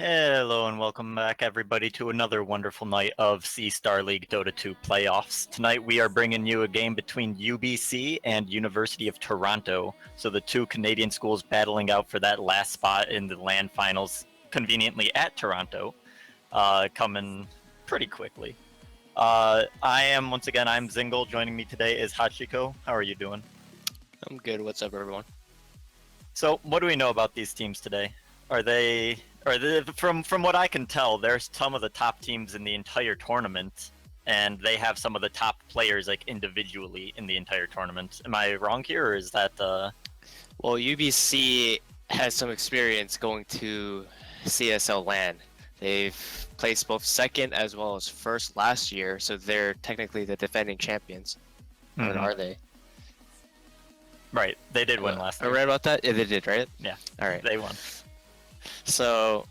Hello and welcome back everybody to another wonderful night of C Star League Dota 2 playoffs. Tonight we are bringing you a game between UBC and University of Toronto, so the two Canadian schools battling out for that last spot in the LAN finals, conveniently at Toronto, coming pretty quickly. I'm Zingle. Joining me today is Hachiko. How are you doing? I'm good. What's up, everyone? So, what do we know about these teams today? From what I can tell, there's some of the top teams in the entire tournament, and they have some of the top players like individually in the entire tournament. Am I wrong here, or is that Well, UBC has some experience going to CSL LAN. They've placed both second as well as first last year, so they're technically the defending champions. Or are they? Right, they did win last year. I read about that? Yeah, they did, right? Yeah. All right. They won. So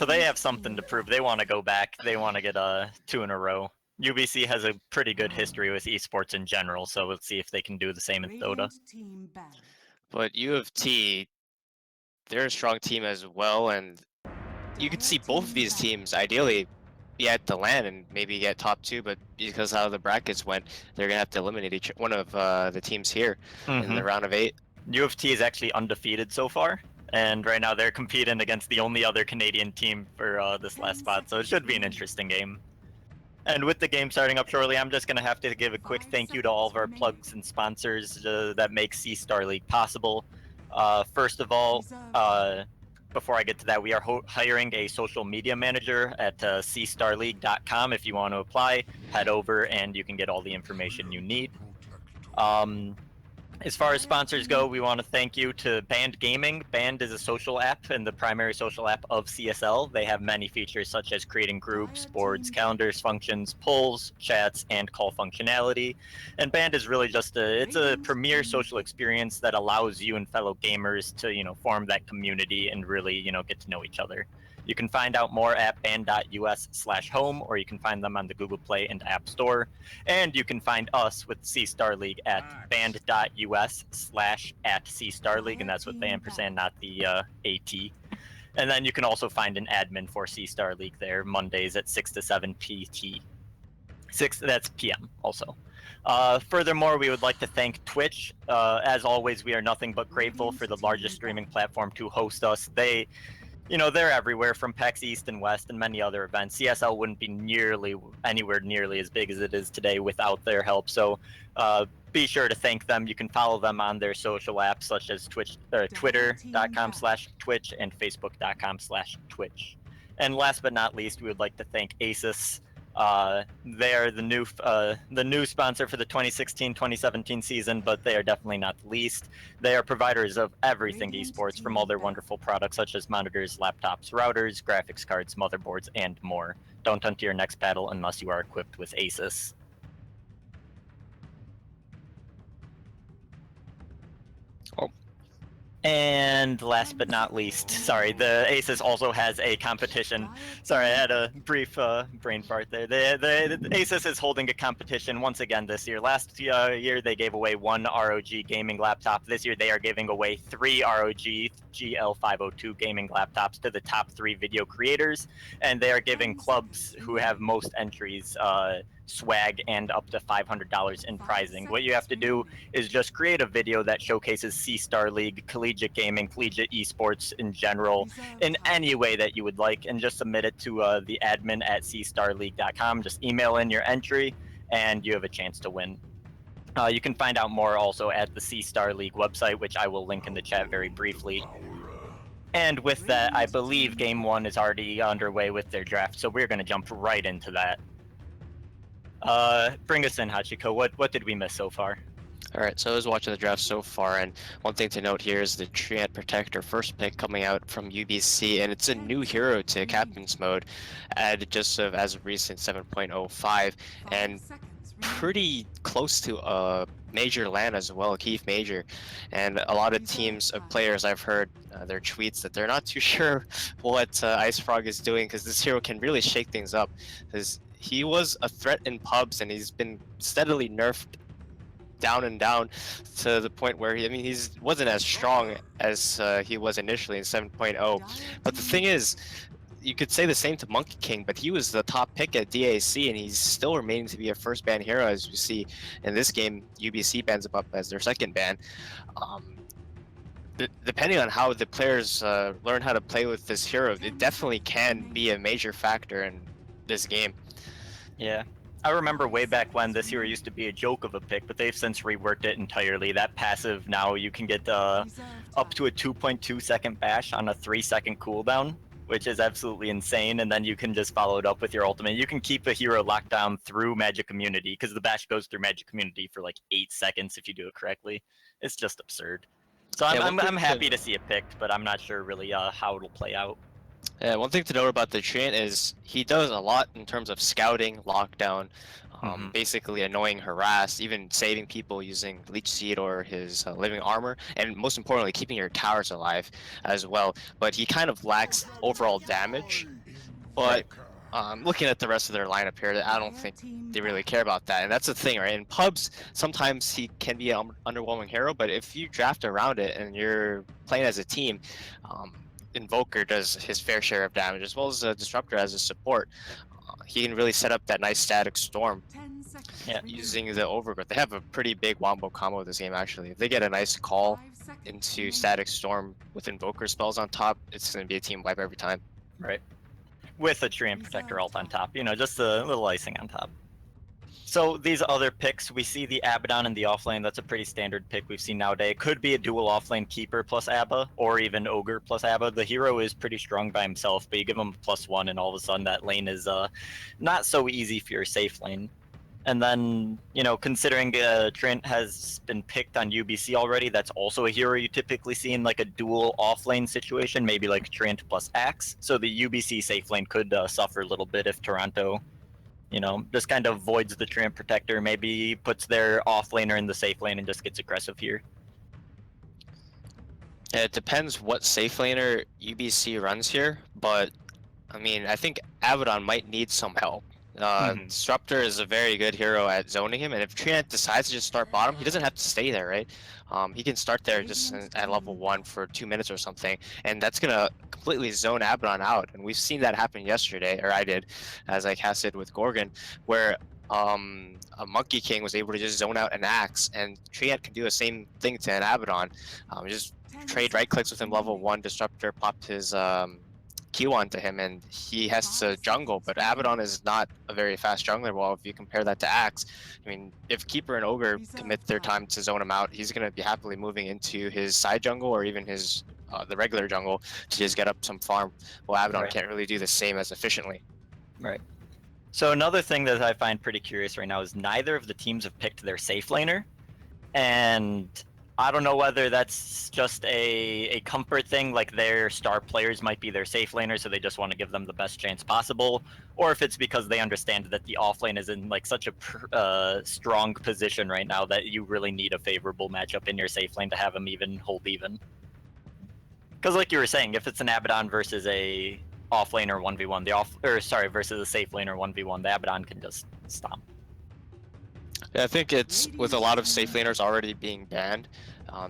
they have something to prove. They want to go back. They want to get two in a row. UBC has a pretty good history with esports in general, so let's see if they can do the same in Dota. But U of T, they're a strong team as well, and you could see both of these teams ideally be at the LAN and maybe get top two, but because how the brackets went, they're gonna have to eliminate one of the teams here in the round of 8. U of T is actually undefeated so far, and right now they're competing against the only other Canadian team for this last spot, so it should be an interesting game. And with the game starting up shortly, I'm just going to have to give a quick thank you to all of our plugs and sponsors that make C Star League possible. First of all, before I get to that, we are hiring a social media manager at cstarleague.com. If you want to apply, head over and you can get all the information you need. As far as sponsors go, we want to thank you to Band Gaming. Band is a social app and the primary social app of CSL. They have many features such as creating groups, boards, calendars, functions, polls, chats, and call functionality. And Band is really just it's a premier social experience that allows you and fellow gamers to, form that community and really, get to know each other. You can find out more at band.us/home, or you can find them on the Google Play and App Store. And you can find us with C Star League at band.us/@C Star League, and that's with the ampersand, not the AT. And then you can also find an admin for C Star League there Mondays at 6 to 7 PT. That's PM also. Furthermore, we would like to thank Twitch. As always, we are nothing but grateful for the largest streaming platform to host us. They're everywhere from PAX East and West and many other events. CSL wouldn't be anywhere nearly as big as it is today without their help. So be sure to thank them. You can follow them on their social apps such as Twitter.com/Twitch and Facebook.com/Twitch. And last but not least, we would like to thank Asus. They are the new sponsor for the 2016-2017 season, but they are definitely not the least. They are providers of everything esports, from all their wonderful products such as monitors, laptops, routers, graphics cards, motherboards, and more. Don't hunt to your next battle unless you are equipped with Asus. And last but not least, the Asus also has a competition. Sorry, I had a brief brain fart there. The Asus is holding a competition once again this year. Last year they gave away 1 ROG gaming laptop. This year they are giving away 3 ROG GL502 gaming laptops to the top 3 video creators, and they are giving clubs who have most entries swag and up to $500 in prizing. What you have to do is just create a video that showcases C Star League, collegiate gaming, collegiate esports in general, in any way that you would like, and just submit it to the admin at cstarleague.com. Just email in your entry, and you have a chance to win. You can find out more also at the C Star League website, which I will link in the chat very briefly. And with that, I believe Game 1 is already underway with their draft, so we're going to jump right into that. Bring us in, Hachiko. What did we miss so far? All right, so I was watching the draft so far, and one thing to note here is the Treant Protector first pick coming out from UBC, and it's a new hero to Captain's Mode, added just as of recent 7.05, and pretty close to a major LAN as well, Keith Major. And a lot of teams of players, I've heard their tweets that they're not too sure what Ice Frog is doing, because this hero can really shake things up. Because he was a threat in pubs, and he's been steadily nerfed down and down to the point where he wasn't as strong as he was initially in 7.0. But the thing is, you could say the same to Monkey King, but he was the top pick at DAC, and he's still remaining to be a first ban hero, as we see in this game. UBC bans him up as their second ban. Um, Depending on how the players learn how to play with this hero, it definitely can be a major factor in this game. Yeah. I remember way back when this hero used to be a joke of a pick, but they've since reworked it entirely. That passive now you can get up to a 2.2 second bash on a 3-second cooldown, which is absolutely insane. And then you can just follow it up with your ultimate. You can keep a hero locked down through Magic Immunity because the bash goes through Magic Immunity for like 8 seconds if you do it correctly. It's just absurd. So I'm happy to see it picked, but I'm not sure really how it'll play out. Yeah, one thing to note about the Treant is he does a lot in terms of scouting, lockdown, basically annoying, harass, even saving people using Leech Seed or his living armor, and most importantly, keeping your towers alive as well. But he kind of lacks overall damage. But looking at the rest of their lineup here, I don't think they really care about that. And that's the thing, right? In pubs, sometimes he can be an underwhelming hero, but if you draft around it and you're playing as a team, Invoker does his fair share of damage, as well as a Disruptor as a support. He can really set up that nice static storm using the Overgrowth. They have a pretty big wombo combo this game, actually. If they get a nice call into static storm with Invoker spells on top, it's going to be a team wipe every time. Right. With a Treant Protector ult on top, just a little icing on top. So these other picks, we see the Abaddon in the offlane. That's a pretty standard pick we've seen nowadays. It could be a dual offlane Keeper plus Abba, or even Ogre plus Abba. The hero is pretty strong by himself, but you give him a +1, and all of a sudden that lane is not so easy for your safe lane. And then, considering Trent has been picked on UBC already, that's also a hero you typically see in like a dual offlane situation, maybe like Trent plus Axe. So the UBC safe lane could suffer a little bit if Toronto just kind of voids the Treant Protector, maybe puts their offlaner in the safe lane and just gets aggressive here. Yeah, it depends what safe laner UBC runs here, but I mean, I think Abaddon might need some help. Disruptor is a very good hero at zoning him, and if Treant decides to just start bottom, he doesn't have to stay there, right? He can start there just at level 1 for 2 minutes or something, and that's gonna completely zone Abaddon out. And we've seen that happen yesterday, or I did, as I casted with Gorgon, where a Monkey King was able to just zone out an Axe, and Treant can do the same thing to an Abaddon. Just trade right clicks with him level 1, Disruptor, pop his Q onto him, and he has to jungle, but Abaddon is not a very fast jungler. Well, if you compare that to Axe, I mean, if Keeper and Ogre commit their time to zone him out, he's going to be happily moving into his side jungle or even his the regular jungle to just get up some farm. Well, Abaddon can't really do the same as efficiently. Right. So another thing that I find pretty curious right now is neither of the teams have picked their safe laner, and I don't know whether that's just a comfort thing, like their star players might be their safe laner, so they just want to give them the best chance possible, or if it's because they understand that the offlane is in like such a strong position right now that you really need a favorable matchup in your safe lane to have them even hold even. Because like you were saying, if it's an Abaddon versus a offlaner 1v1, versus a safe laner 1v1, the Abaddon can just stomp. Yeah, I think it's with a lot of safe laners already being banned.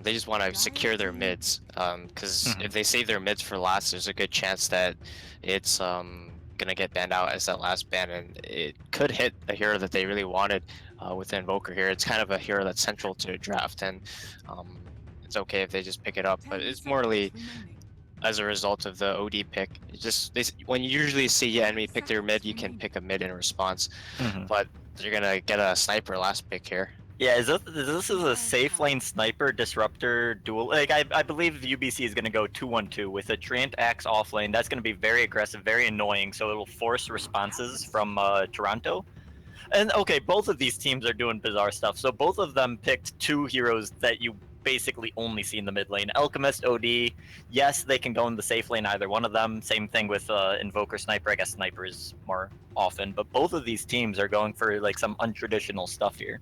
They just want to secure their mids, because if they save their mids for last, there's a good chance that it's gonna get banned out as that last ban, and it could hit a hero that they really wanted with Invoker here. It's kind of a hero that's central to a draft, and it's okay if they just pick it up, but it's morely as a result of the OD pick. It's just when you usually see an enemy pick their mid, you can pick a mid in response, but they're gonna get a sniper last pick here. Yeah, this is a safe lane sniper disruptor duel. Like I believe UBC is going to go 2-1-2 with a Treant Axe off lane. That's going to be very aggressive, very annoying. So it'll force responses from Toronto. And okay, both of these teams are doing bizarre stuff. So both of them picked two heroes that you basically only see in the mid lane. Alchemist, OD. Yes, they can go in the safe lane, either one of them. Same thing with Invoker, Sniper. I guess Sniper is more often, but both of these teams are going for like some untraditional stuff here.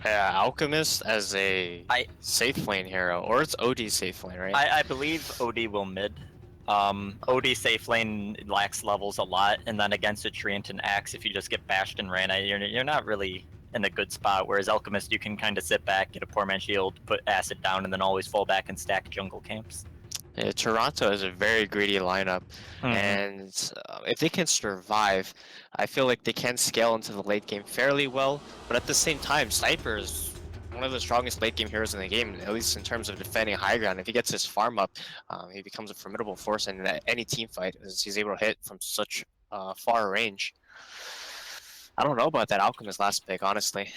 Yeah, Alchemist as a safe lane hero, or it's OD safe lane, right? I believe OD will mid. OD safe lane lacks levels a lot, and then against a Treant and Axe, if you just get bashed and ran, you're not really in a good spot. Whereas Alchemist, you can kind of sit back, get a poor man shield, put acid down, and then always fall back and stack jungle camps. Yeah, Toronto is a very greedy lineup, Hmm. and if they can survive, I feel like they can scale into the late game fairly well. But at the same time, Sniper is one of the strongest late game heroes in the game, at least in terms of defending high ground. If he gets his farm up, he becomes a formidable force in any team fight, as he's able to hit from such far range. I don't know about that Alchemist last pick, honestly.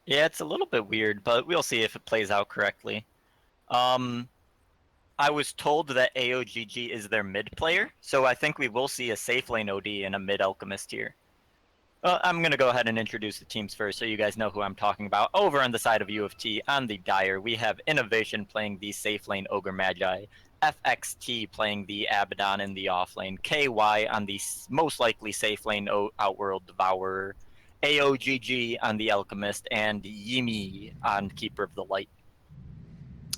Yeah, it's a little bit weird, but we'll see if it plays out correctly. Um, I was told that AOGG is their mid player, so I think we will see a safe lane OD and a mid Alchemist here. I'm going to go ahead and introduce the teams first so you guys know who I'm talking about. Over on the side of U of T, on the Dire, we have Innovation playing the safe lane Ogre Magi, FXT playing the Abaddon in the off lane, KY on the most likely safe lane Outworld Devourer, AOGG on the Alchemist, and Yimi on Keeper of the Light.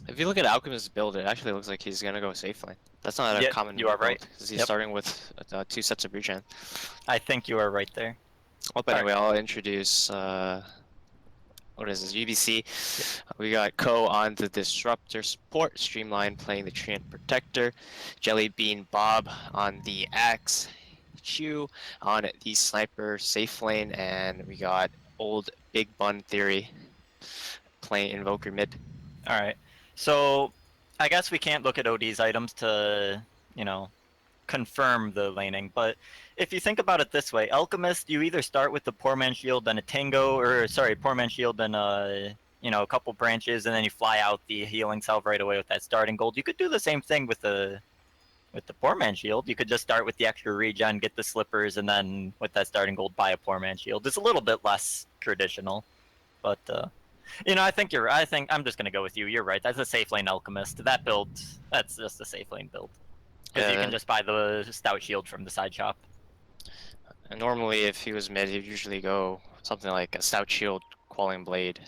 If you look at Alchemist's build, it actually looks like he's gonna go safe lane. That's not a Yep, common you are right. build because he's Yep, starting with 2 sets of regen. I think you are right there. Well, but All right. anyway, I'll introduce what is this UBC. Yep. We got Ko on the Disruptor support, Streamline playing the Treant Protector, Jelly Bean Bob on the Axe, Chew on the Sniper safe lane, and we got old Big Bun Theory playing Invoker mid. All right. So I guess we can't look at OD's items to, you know, confirm the laning, but if you think about it this way, Alchemist, you either start with the Poor Man Shield and a Tango, or sorry, Poor Man Shield and a couple branches, and then you fly out the healing salve right away with that starting gold. You could do the same thing with the Poor Man Shield. You could just start with the extra regen, get the slippers, and then with that starting gold, buy a Poor Man Shield. It's a little bit less traditional, but I think you're. I think I'm just gonna go with you. You're right. That's a safe lane Alchemist. That build, that's just a safe lane build because you can Yeah, just buy the stout shield from the side shop. and normally if he was mid, he'd usually go something like a Stout Shield, Quelling Blade,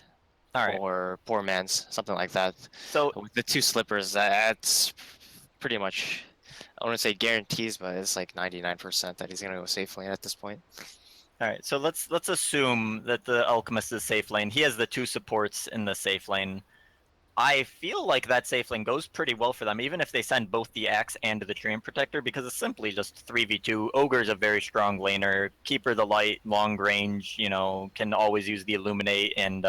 All right. or Poor Man's, something like that. So With the 2 slippers, that's pretty much, I wouldn't say guarantees, but it's like 99% that he's gonna go safe lane at this point. all right. So let's assume that the Alchemist is safe lane. He has the two supports in the safe lane. I feel like that safe lane goes pretty well for them, even if they send both the Axe and the Treant Protector, because it's simply just 3v2. Ogre's a very strong laner. Keeper the Light, long range, can always use the Illuminate and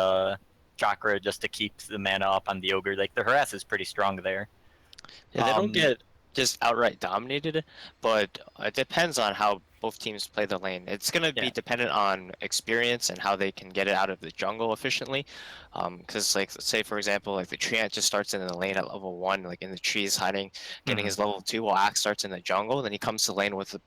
Chakra just to keep the mana up on the Ogre. Like, the harass is pretty strong there. Yeah, they don't Um, get just outright dominated, but it depends on how both teams play the lane. It's going to be yeah. dependent on experience and how they can get it out of the jungle efficiently. Because, like, say for example, like the Treant just starts in the lane at level 1, like in the trees, hiding, getting Hmm. his level 2, while Axe starts in the jungle. Then he comes to lane with a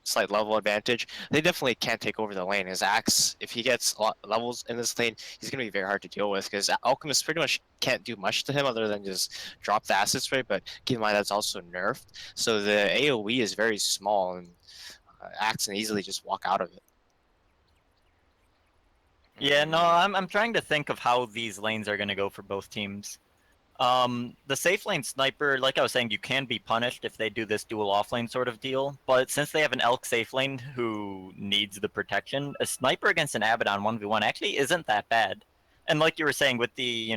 slight level advantage. They definitely can't take over the lane. His Axe, if he gets levels in this lane, he's going to be very hard to deal with because Alchemist pretty much can't do much to him other than just drop the acid spray, but keep in mind that's also nerfed. So the AoE is very small and Axe can easily just walk out of it. Yeah, no, Mm, I'm trying to think of how these lanes are going to go for both teams. The safe lane sniper, like I was saying, you can be punished if they do this dual offlane sort of deal. But since they have an elk safe lane who needs the protection, a sniper against an Abaddon 1v1 actually isn't that bad. And like you were saying, with the,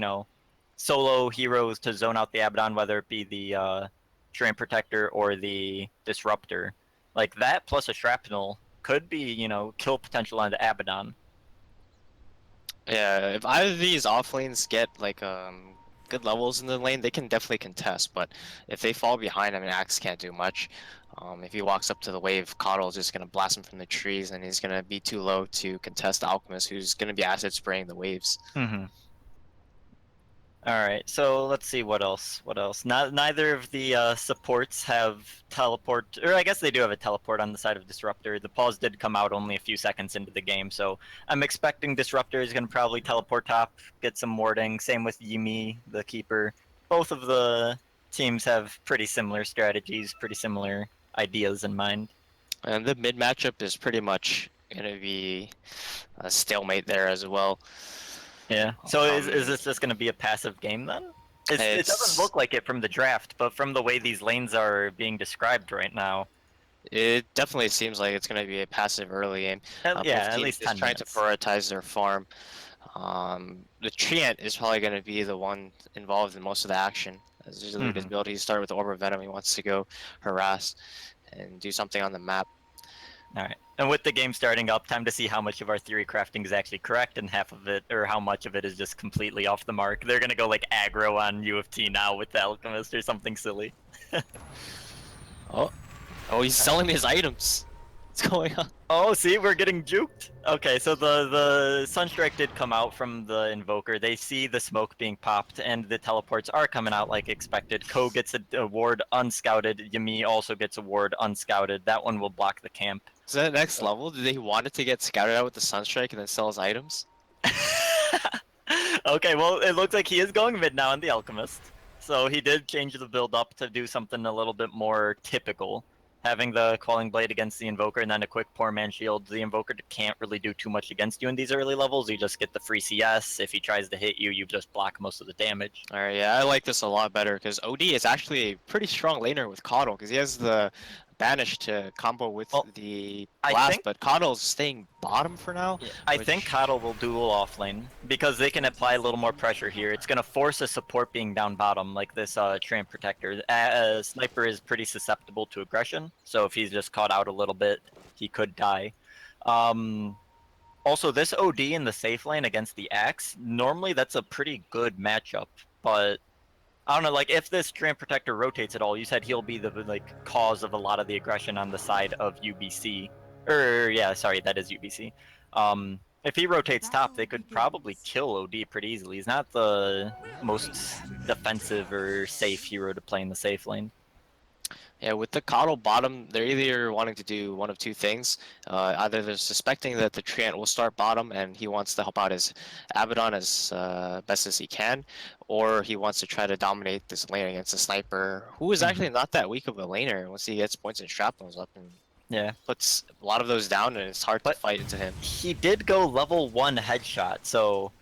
solo heroes to zone out the Abaddon, whether it be the Treant Protector or the Disruptor, like that plus a Shrapnel could be, kill potential on the Abaddon. yeah, if either of these off lanes get like good levels in the lane, they can definitely contest. But if they fall behind, I mean, Axe can't do much. If he walks up to the wave, Coddle's just gonna blast him from the trees, and he's gonna be too low to contest Alchemist, who's gonna be acid spraying the waves. Mm-hmm. All right, so let's see what else. What else? Neither of the supports have teleport, or I guess they do have a teleport on the side of Disruptor. The pause did come out only a few seconds into the game, so I'm expecting Disruptor is going to probably teleport top, get some warding. Same with Yimi, the keeper. Both of the teams have pretty similar strategies, pretty similar ideas in mind. And the mid matchup is pretty much gonna be a stalemate there as well. Yeah. So is Um, this just going to be a passive game then? It doesn't it's look like it from the draft, but from the way these lanes are being described right now. it definitely seems like it's gonna be a passive early game. Yeah, Both at teams least just 10 trying to minutes. prioritize their farm. The Treant is probably gonna be the one involved in most of the action, As usually his build, he started with Orb of Venom. He wants to go harass and do something on the map. All right. And with the game starting up, time to see how much of our theory crafting is actually correct and half of it, or how much of it is just completely off the mark. They're going to go like aggro on U of T now with the Alchemist or something silly. Oh, he's selling me his items. What's going on? Oh, see, we're getting juked. Okay, so the Sunstrike did come out from the Invoker. They see the smoke being popped, and the teleports are coming out like expected. Ko gets a ward unscouted. Yami also gets a ward unscouted. That one will block the camp. Is that next level? Did they want it to get scouted out with the Sunstrike and then sell his items? Okay, well, it looks like he is going mid now in the Alchemist. So he did change the build up to do something a little bit more typical. Having the Calling Blade against the Invoker and then a quick Poor Man Shield. The Invoker can't really do too much against you in these early levels. You just get the free CS. If he tries to hit you, you just block most of the damage. Alright, yeah, I like this a lot better because OD is actually a pretty strong laner with Coddle because he has the Banish to combo with the Blast, but Coddle's staying bottom for now. Yeah, I think Coddle will duel off lane because they can apply a little more pressure here. It's going to force a support being down bottom like this Tramp Protector. Sniper is pretty susceptible to aggression, so if he's just caught out a little bit, he could die. Also, this OD in the safe lane against the Axe, normally that's a pretty good matchup, but I don't know, like, if this Tramp Protector rotates at all, you said he'll be the, like, cause of a lot of the aggression on the side of UBC. Yeah, sorry, that is UBC. If he rotates top, they could probably kill OD pretty easily. He's not the most defensive or safe hero to play in the safe lane. Yeah, with the Coddle bottom, they're either wanting to do one of two things. Either they're suspecting that the Treant will start bottom and he wants to help out his Abaddon as best as he can, or he wants to try to dominate this lane against a Sniper, who is actually not that weak of a laner once he gets points and shrapnels up and puts a lot of those down, and it's hard to fight into him. He did go level 1 headshot, so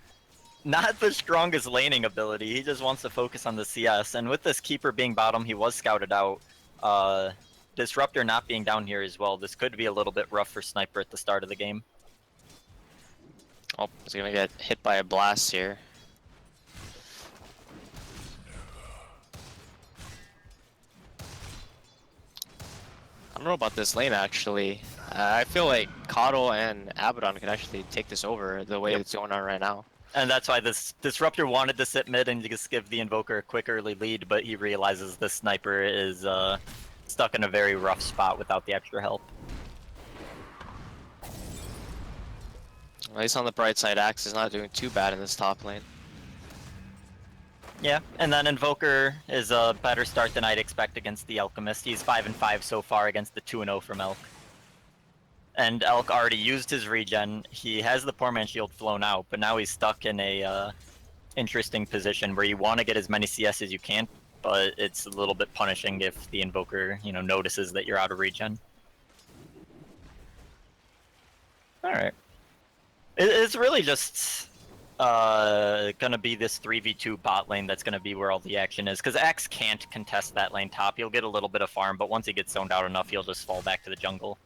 not the strongest laning ability. He just wants to focus on the CS, and with this Keeper being bottom, he was scouted out. Disruptor not being down here as well, this could be a little bit rough for Sniper at the start of the game. Oh, he's gonna get hit by a blast here. I don't know about this lane actually. I feel like Coddle and Abaddon could actually take this over the way it's going on right now. And that's why this Disruptor wanted to sit mid and just give the Invoker a quick early lead, but he realizes the Sniper is stuck in a very rough spot without the extra help. At least on the bright side, Axe is not doing too bad in this top lane. Yeah, and then Invoker is a better start than I'd expect against the Alchemist. He's 5-5 so far against the 2-0 from Elk. And Elk already used his regen. He has the Poor Man Shield flown out, but now he's stuck in a interesting position where you want to get as many CS as you can, but it's a little bit punishing if the Invoker, you know, notices that you're out of regen. All right. It's really just gonna be this 3v2 bot lane that's gonna be where all the action is, because Axe can't contest that lane top. He'll get a little bit of farm, but once he gets zoned out enough, he'll just fall back to the jungle.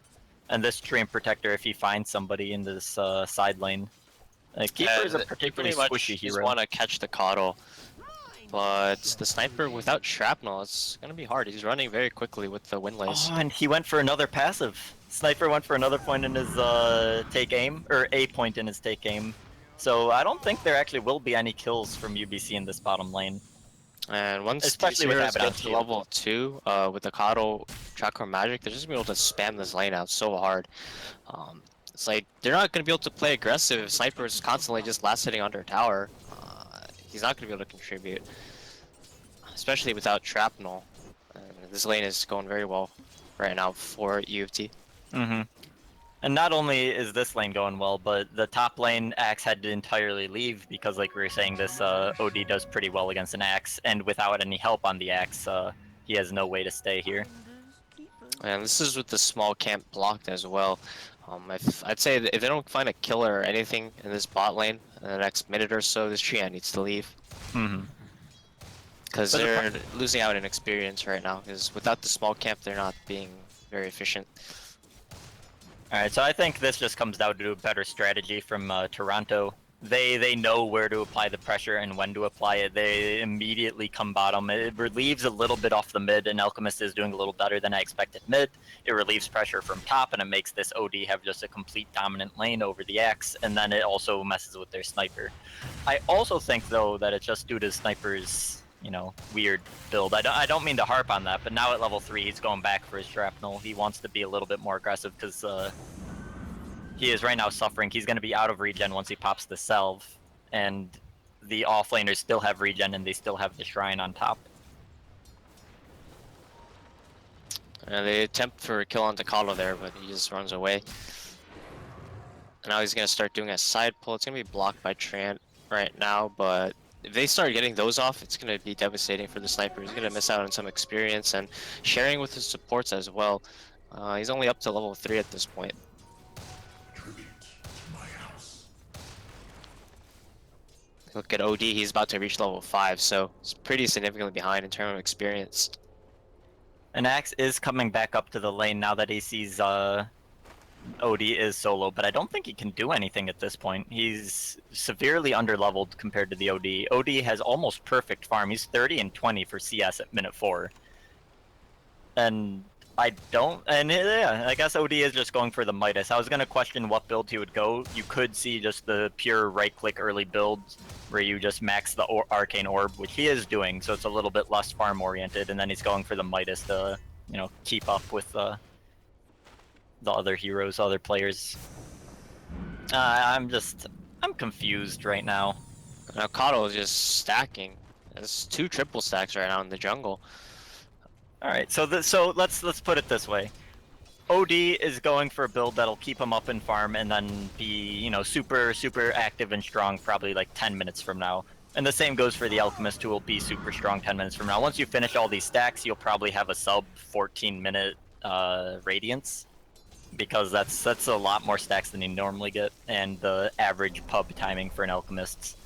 And this Tramp Protector, if he finds somebody in this side lane, Keeper is a particularly squishy hero. Just want to catch the Coddle, but the Sniper without shrapnel, it's gonna be hard. He's running very quickly with the Windlays. Oh, and he went for another passive. Sniper went for another point in his take aim, or a point in his take aim. So I don't think there actually will be any kills from UBC in this bottom lane. And once especially with Abaddon to level 2 with the Coddle Chakra Magic, they're just gonna be able to spam this lane out so hard. It's like they're not gonna be able to play aggressive if Sniper is constantly just last hitting under a tower. He's not gonna be able to contribute, especially without shrapnel. This lane is going very well right now for U of T. And not only is this lane going well, but the top lane Axe had to entirely leave because, like we were saying, this OD does pretty well against an Axe, and without any help on the Axe, he has no way to stay here. And this is with the small camp blocked as well. I'd say that if they don't find a killer or anything in this bot lane in the next minute or so, this Treant needs to leave. Because they're losing out in experience right now, because without the small camp, they're not being very efficient. Alright, so I think this just comes down to a better strategy from Toronto. they know where to apply the pressure and when to apply it. They immediately come bottom. It relieves a little bit off the mid, and Alchemist is doing a little better than I expected mid. It relieves pressure from top, and it makes this OD have just a complete dominant lane over the X, and then it also messes with their sniper. I also think, though, that it's just due to Sniper's, you know, weird build. I don't mean to harp on that, but now at level 3, he's going back for his Shrapnel. He wants to be a little bit more aggressive because he is right now suffering. He's going to be out of regen once he pops the Salve, and the offlaners still have regen and they still have the Shrine on top. They attempt for a kill on Takalo there, but he just runs away. And now he's going to start doing a side pull. It's going to be blocked by Trant right now, but if they start getting those off, it's going to be devastating for the sniper. He's going to miss out on some experience and sharing with his supports as well. He's only up to level 3 at this point. Look at OD, he's about to reach level 5, so he's pretty significantly behind in terms of experience. And Axe is coming back up to the lane now that he sees OD is solo, but I don't think he can do anything at this point. He's severely underleveled compared to the OD. OD has almost perfect farm. He's 30 and 20 for CS at minute 4. And yeah, I guess OD is just going for the Midas. I was going to question what build he would go. You could see just the pure right-click early build where you just max the Arcane Orb, which he is doing, so it's a little bit less farm-oriented, and then he's going for the Midas to, you know, keep up with the other heroes, other players. I'm confused right now. Now Kato is just stacking. There's 2 triple stacks right now in the jungle. All right, so let's put it this way. OD is going for a build that'll keep him up in farm and then be, you know, super active and strong probably like 10 minutes from now. And the same goes for the Alchemist, who will be super strong 10 minutes from now. Once you finish all these stacks, you'll probably have a sub 14-minute Radiance, because that's a lot more stacks than you normally get, and the average pub timing for an Alchemist.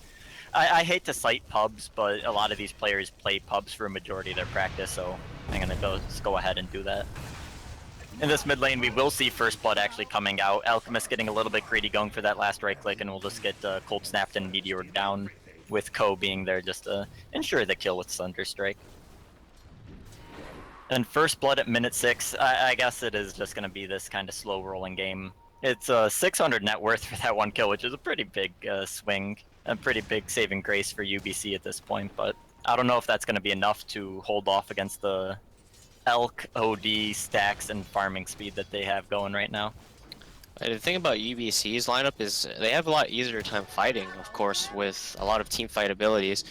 I hate to cite pubs, but a lot of these players play pubs for a majority of their practice, so I'm gonna just go ahead and do that. In this mid lane, we will see First Blood actually coming out. Alchemist getting a little bit greedy, going for that last right click, and we'll just get Cold Snapped and Meteor down, with Ko being there just to ensure the kill with Thunderstrike. And First Blood at minute 6, I guess it is just gonna be this kind of slow rolling game. It's 600 net worth for that one kill, which is a pretty big swing. A pretty big saving grace for UBC at this point, but I don't know if that's going to be enough to hold off against the Elk, OD, stacks, and farming speed that they have going right now. The thing about UBC's lineup is they have a lot easier time fighting, of course, with a lot of team fight abilities.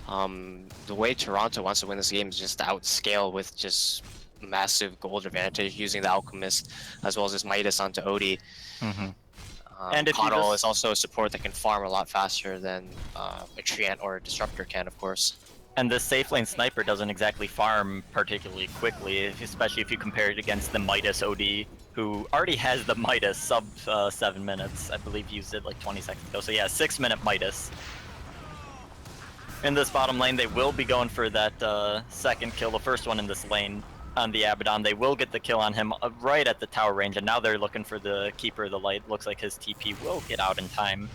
The way Toronto wants to win this game is just to outscale with just massive gold advantage using the Alchemist as well as his Midas onto OD. Mm-hmm. And if Coddle is also a support that can farm a lot faster than a Treant or a Disruptor can, of course. And the safe lane sniper doesn't exactly farm particularly quickly, especially if you compare it against the Midas OD, who already has the Midas sub 7 minutes. I believe used it like 20 seconds ago. So yeah, 6-minute Midas. In this bottom lane, they will be going for that second kill, the first one in this lane on the Abaddon. They will get the kill on him right at the tower range, and now they're looking for the Keeper of the Light. Looks like his TP will get out in time.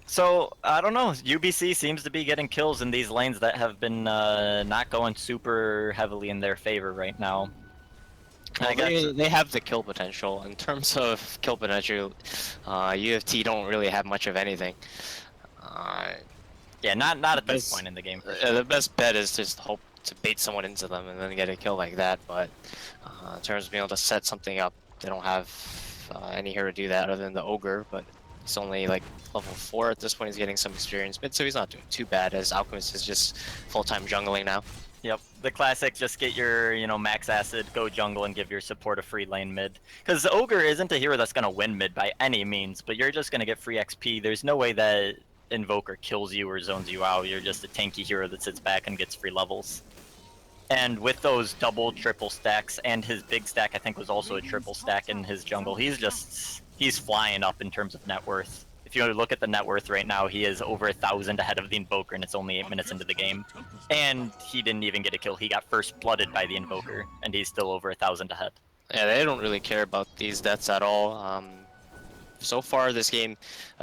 So, I don't know, UBC seems to be getting kills in these lanes that have been not going super heavily in their favor right now. Well, they have the kill potential. In terms of kill potential, UFT don't really have much of anything. Yeah, not at this point in the game. For sure. The best bet is just hope to bait someone into them and then get a kill like that, but in terms of being able to set something up, they don't have any hero to do that other than the Ogre, but he's only like level 4 at this point. He's getting some experience, but so he's not doing too bad, as Alchemist is just full-time jungling now. Yep, the classic, just get your, you know, max acid, go jungle, and give your support a free lane mid. Because Ogre isn't a hero that's going to win mid by any means, but you're just going to get free XP. There's no way that Invoker kills you or zones you out. You're just a tanky hero that sits back and gets free levels. And with those double, triple stacks, and his big stack I think was also a triple stack in his jungle, he's flying up in terms of net worth. If you look at the net worth right now, he is over 1,000 ahead of the Invoker, and it's only 8 minutes into the game. And he didn't even get a kill. He got first blooded by the Invoker, and he's still over 1,000 ahead. Yeah, they don't really care about these deaths at all. so far this game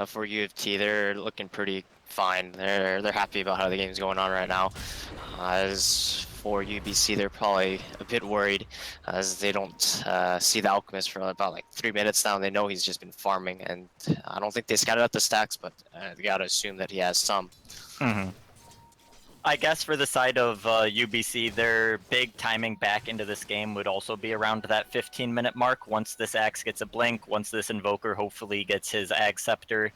for U of T, they're looking pretty fine. They're happy about how the game's going on right now. As for UBC, they're probably a bit worried as they don't see the Alchemist for about like 3 minutes now. They know he's just been farming, and I don't think they scouted out the stacks, but they gotta assume that he has some. Mm-hmm. I guess for the side of UBC, their big timing back into this game would also be around that 15-minute mark. Once this Axe gets a blink, once this Invoker hopefully gets his Ag Scepter.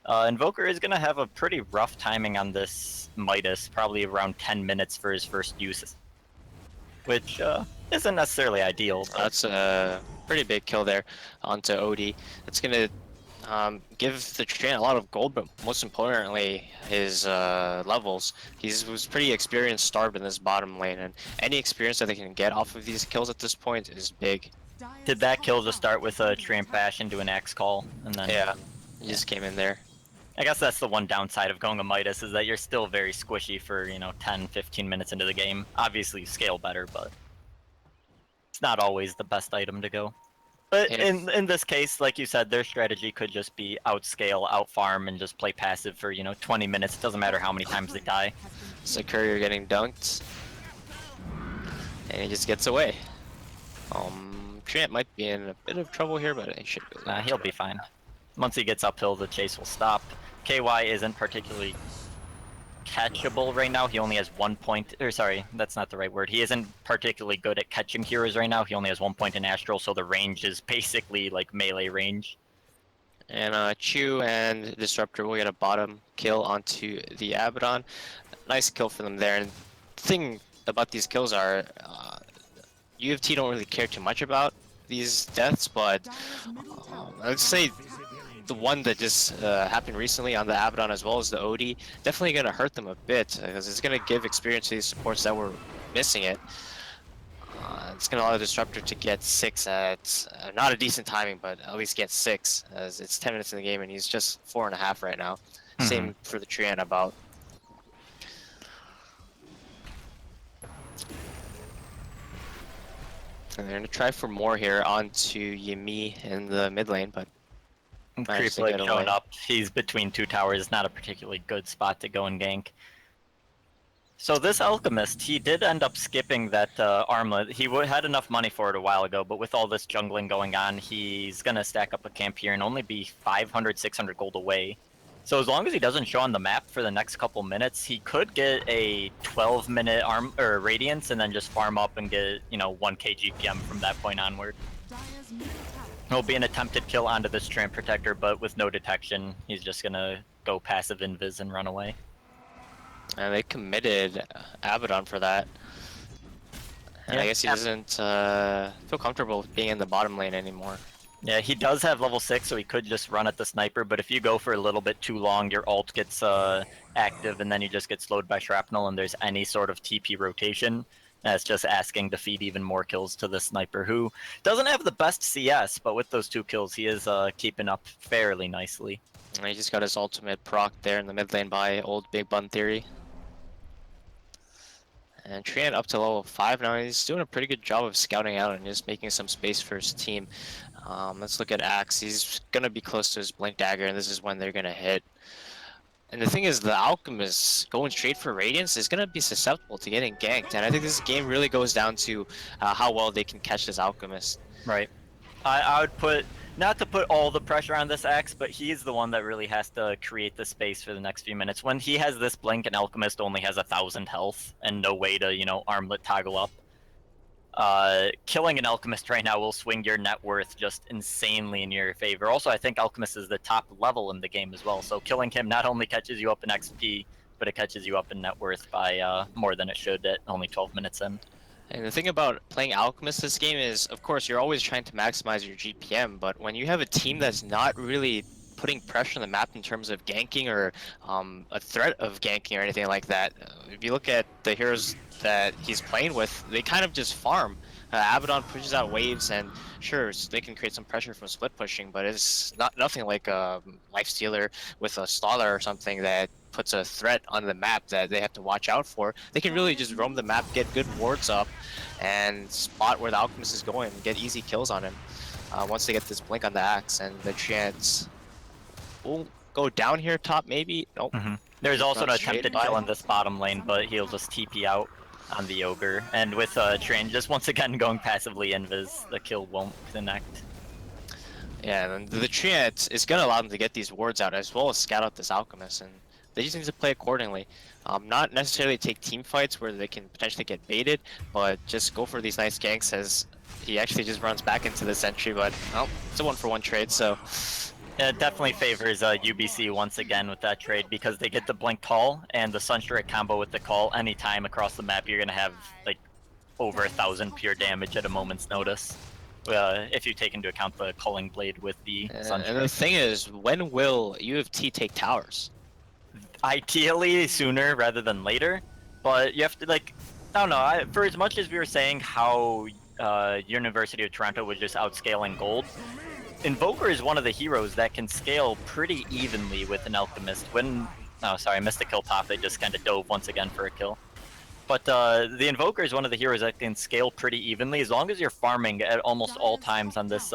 Invoker is going to have a pretty rough timing on this Midas, probably around 10 minutes for his first use, which isn't necessarily ideal. But... That's a pretty big kill there onto OD. That's going to give the Treant a lot of gold, but most importantly, his levels. He was pretty experience starved in this bottom lane, and any experience that they can get off of these kills at this point is big. Did that kill just start with a Treant Bash into an Axe Call? And then Yeah, he just came in there. I guess that's the one downside of going a Midas, is that you're still very squishy for, 10, 15 minutes into the game. Obviously, you scale better, but it's not always the best item to go. But in this case, like you said, their strategy could just be outscale, outfarm, and just play passive for, 20 minutes. It doesn't matter how many times they die. It's like Courier getting dunked. And he just gets away. Treant might be in a bit of trouble here, but he should be. Nah, he'll be fine. Once he gets uphill, the chase will stop. KY isn't particularly catchable right now. He only has 1 point, or sorry, that's not the right word. He isn't particularly good at catching heroes right now. He only has 1 point in Astral, so the range is basically like melee range. And Chu and Disruptor will get a bottom kill onto the Abaddon. Nice kill for them there. And the thing about these kills are, U of T don't really care too much about these deaths, but I'd say the one that just happened recently on the Abaddon as well as the OD, definitely going to hurt them a bit, because it's going to give experience to these supports that were missing it. It's going to allow the Disruptor to get 6 at, not a decent timing, but at least get 6, as it's 10 minutes in the game and he's just 4.5 right now. Same for the Treant about. And they're going to try for more here onto Yimi in the mid lane, but Creep like showing up. He's between 2 towers. Not a particularly good spot to go and gank. So this Alchemist, he did end up skipping that armlet. He had enough money for it a while ago, but with all this jungling going on, he's going to stack up a camp here and only be 500, 600 gold away. So as long as he doesn't show on the map for the next couple minutes, he could get a 12-minute Radiance and then just farm up and get, 1k GPM from that point onward. It'll be an attempted kill onto this Treant Protector, but with no detection, he's just gonna go passive invis and run away. And they committed Abaddon for that. And I guess he doesn't feel comfortable being in the bottom lane anymore. Yeah, he does have level 6, so he could just run at the sniper, but if you go for a little bit too long, your ult gets active, and then you just get slowed by shrapnel, and there's any sort of TP rotation. That's just asking to feed even more kills to the sniper, who doesn't have the best CS, but with those 2 kills, he is keeping up fairly nicely. And he just got his ultimate proc there in the mid lane by old Big Bun Theory. And Treant up to level 5 now. He's doing a pretty good job of scouting out and just making some space for his team. Let's look at Axe. He's going to be close to his Blink Dagger, and this is when they're going to hit. And the thing is, the Alchemist going straight for Radiance is going to be susceptible to getting ganked. And I think this game really goes down to how well they can catch this Alchemist. Right. I would put, not to put all the pressure on this Axe, but he's the one that really has to create the space for the next few minutes. When he has this blink and Alchemist only has 1,000 health and no way to, armlet toggle up. Killing an Alchemist right now will swing your net worth just insanely in your favor. Also, I think Alchemist is the top level in the game as well, so killing him not only catches you up in XP, but it catches you up in net worth by more than it should at only 12 minutes in. And the thing about playing Alchemist this game is, of course, you're always trying to maximize your GPM, but when you have a team that's not really putting pressure on the map in terms of ganking or a threat of ganking or anything like that, if you look at the heroes that he's playing with, they kind of just farm. Abaddon pushes out waves, and sure, they can create some pressure from split pushing, but it's nothing like a Lifestealer with a Staller or something that puts a threat on the map that they have to watch out for, they can really just roam the map, get good wards up, and spot where the Alchemist is going and get easy kills on him. Once they get this blink on the axe, and the Treant will go down here top maybe. Nope. There's also an runs straight attempted by. kill in this bottom lane, but he'll just TP out on the Ogre. And with Train just once again going passively invis, the kill won't connect. Yeah, and the Treant is going to allow them to get these wards out as well as scout out this Alchemist, and they just need to play accordingly. Not necessarily take team fights where they can potentially get baited, but just go for these nice ganks as he actually just runs back into the sentry, but well, it's a 1-for-1 trade, so... It definitely favors UBC once again with that trade because they get the blink call and the Sunstrike combo with the call. Anytime across the map, you're going to have like over 1,000 pure damage at a moment's notice. If you take into account the Culling Blade with the Sunstrike. And the thing is, when will U of T take towers? Ideally sooner rather than later, but you have to like, I don't know, for as much as we were saying how University of Toronto was just outscaling gold, Invoker is one of the heroes that can scale pretty evenly with an Alchemist. When, oh sorry, I missed a kill top, they just kind of dove once again for a kill. But the Invoker is one of the heroes that can scale pretty evenly as long as you're farming at almost all times on this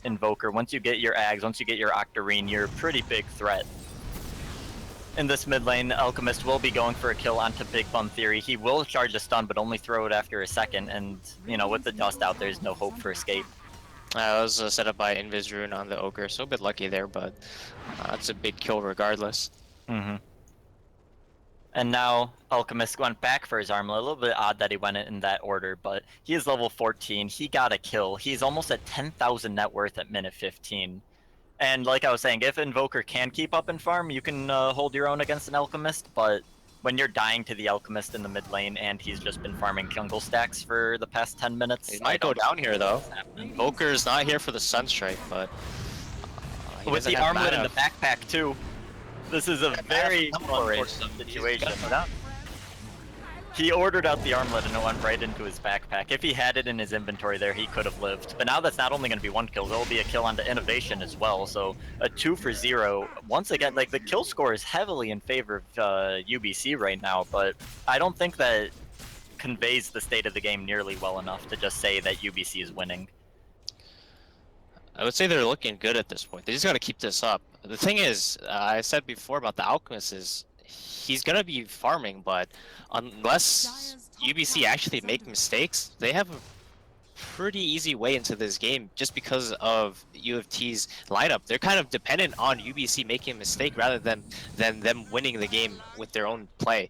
Invoker. Once you get your Ags, once you get your Octarine, you're a pretty big threat. In this mid lane, Alchemist will be going for a kill onto Big Bum Theory. He will charge a stun, but only throw it after a second, and, you know, with the dust out, there's no hope for escape. That was set up by Invis Rune on the Ogre, so a bit lucky there, but that's a big kill regardless. And now Alchemist went back for his armlet. A little bit odd that he went in that order, but he is level 14. He got a kill. He's almost at 10,000 net worth at minute 15. And like I was saying, if Invoker can keep up in farm, you can hold your own against an Alchemist, but when you're dying to the Alchemist in the mid lane and he's just been farming jungle stacks for the past 10 minutes... He might go down here though. Invoker's not here for the Sunstrike, but... with the armlet in the backpack too. This is a very unfortunate situation. He ordered out the armlet and it went right into his backpack. If he had it in his inventory there, he could have lived. But now that's not only going to be one kill, there'll be a kill onto Innovation as well. So a 2 for 0. Once again, like the kill score is heavily in favor of UBC right now, but I don't think that conveys the state of the game nearly well enough to just say that UBC is winning. I would say they're looking good at this point. They just got to keep this up. The thing is, I said before about the Alchemist is he's going to be farming, but unless UBC actually make mistakes, they have a pretty easy way into this game just because of U of T's lineup. They're kind of dependent on UBC making a mistake rather than them winning the game with their own play.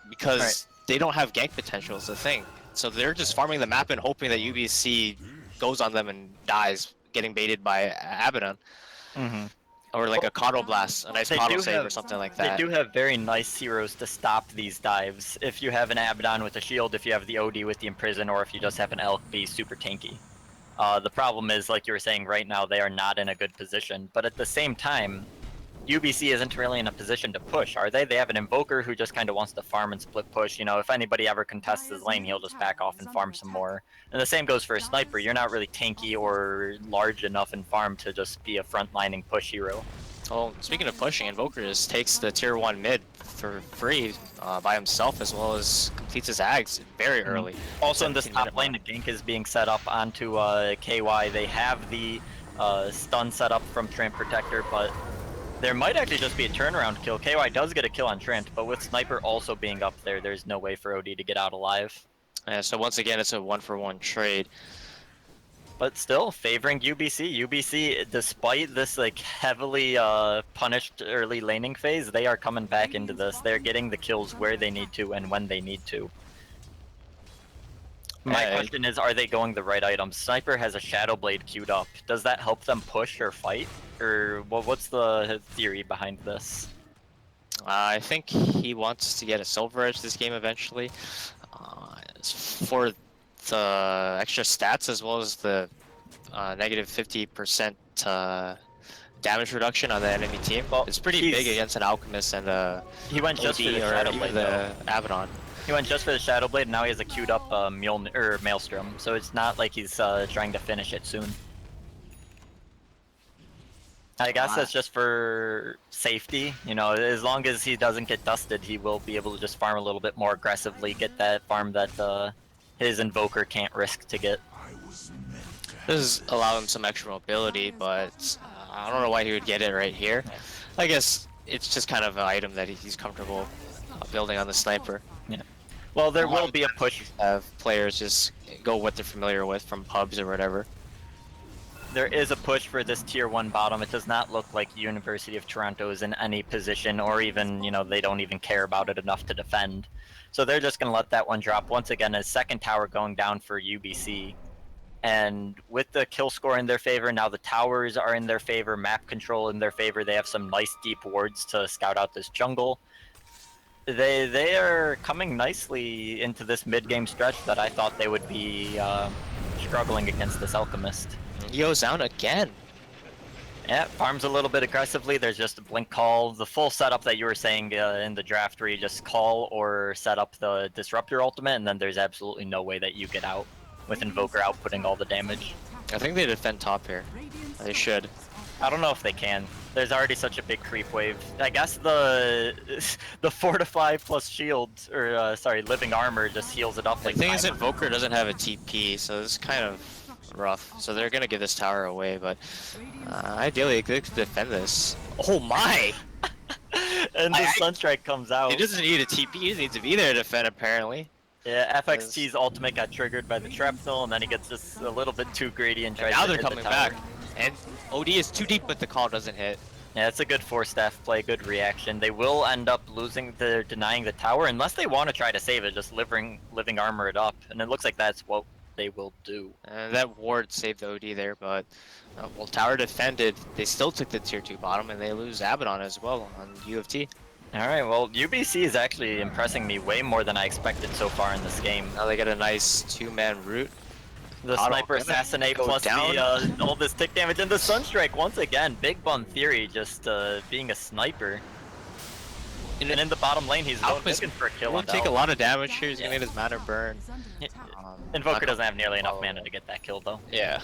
Because they don't have gank potential is the thing. So they're just farming the map and hoping that UBC goes on them and dies, getting baited by Abaddon. Or like a Coddle Blast, a nice Coddle save or something like that. They do have very nice heroes to stop these dives. If you have an Abaddon with a shield, if you have the OD with the Imprison, or if you just have an Elk be super tanky. The problem is, like you were saying, right now they are not in a good position. But at the same time, UBC isn't really in a position to push, are they? They have an Invoker who just kind of wants to farm and split push. You know, if anybody ever contests his lane, he'll just back off and farm some more. And the same goes for a Sniper. You're not really tanky or large enough in farm to just be a front-lining push hero. Well, speaking of pushing, Invoker takes the tier 1 mid for free by himself, as well as completes his Ags very early. Also in this top lane, the gank is being set up onto KY. They have the stun set up from Treant Protector, but there might actually just be a turnaround kill. KY does get a kill on Treant, but with Sniper also being up there, there's no way for OD to get out alive. Yeah, so once again, it's a 1-for-1 trade. But still, favoring UBC. UBC, despite this like heavily punished early laning phase, they are coming back into this. They're getting the kills where they need to and when they need to. My question is, are they going the right items? Sniper has a Shadow Blade queued up. Does that help them push or fight? Or what's the theory behind this? I think he wants to get a Silver Edge this game eventually. For the extra stats as well as the negative 50% damage reduction on the enemy team. Well, it's pretty big against an Alchemist and he went just for the Shadow Blade, the Abaddon. He went just for the Shadow Blade, and now he has a queued up Maelstrom, so it's not like he's trying to finish it soon. I guess that's just for safety. You know, as long as he doesn't get dusted, he will be able to just farm a little bit more aggressively, get that farm that his Invoker can't risk to get. This allow him some extra mobility, but I don't know why he would get it right here. I guess it's just kind of an item that he's comfortable building on the sniper. Yeah. Well, there will be a push. Have players just go what they're familiar with from pubs or whatever. There is a push for this tier 1 bottom. It does not look like University of Toronto is in any position, or even, you know, they don't even care about it enough to defend. So they're just going to let that one drop. Once again, a second tower going down for UBC. And with the kill score in their favor, now the towers are in their favor, map control in their favor. They have some nice deep wards to scout out this jungle. They are coming nicely into this mid-game stretch that I thought they would be struggling against this Alchemist. He goes down again. Yeah, farms a little bit aggressively. There's just a blink call. The full setup that you were saying in the draft where you just call or set up the Disruptor ultimate, and then there's absolutely no way that you get out with Invoker outputting all the damage. I think they defend top here. They should. I don't know if they can. There's already such a big creep wave. I guess the Fortify plus shield, or sorry, living armor just heals it up like The thing is, Invoker doesn't have a TP, so this is kind of rough. So they're gonna give this tower away, but ideally they could defend this. Oh my! And the Sunstrike comes out. He doesn't need a TP, he just needs to be there to defend apparently. Yeah, FXT's ultimate got triggered by the Shrapnel, and then he gets just a little bit too greedy and tries now to they're hit coming the tower. back. And OD is too deep, but the call doesn't hit. Yeah, it's a good 4-staff play, good reaction. They will end up denying the tower, unless they want to try to save it, just living armor it up. And it looks like that's what they will do. And that ward saved the OD there, but well, tower defended. They still took the tier 2 bottom, and they lose Abaddon as well on U of T. Alright, well, UBC is actually impressing me way more than I expected so far in this game. Now they get a nice 2-man root. The Sniper Assassinate plus all this tick damage, and the Sunstrike once again. Big Bun Theory just being a sniper. And in the bottom lane, he's looking for a kill. He'll take a lot of damage here. He's gonna get his mana burn. Invoker doesn't have nearly enough mana to get that kill, though. Yeah.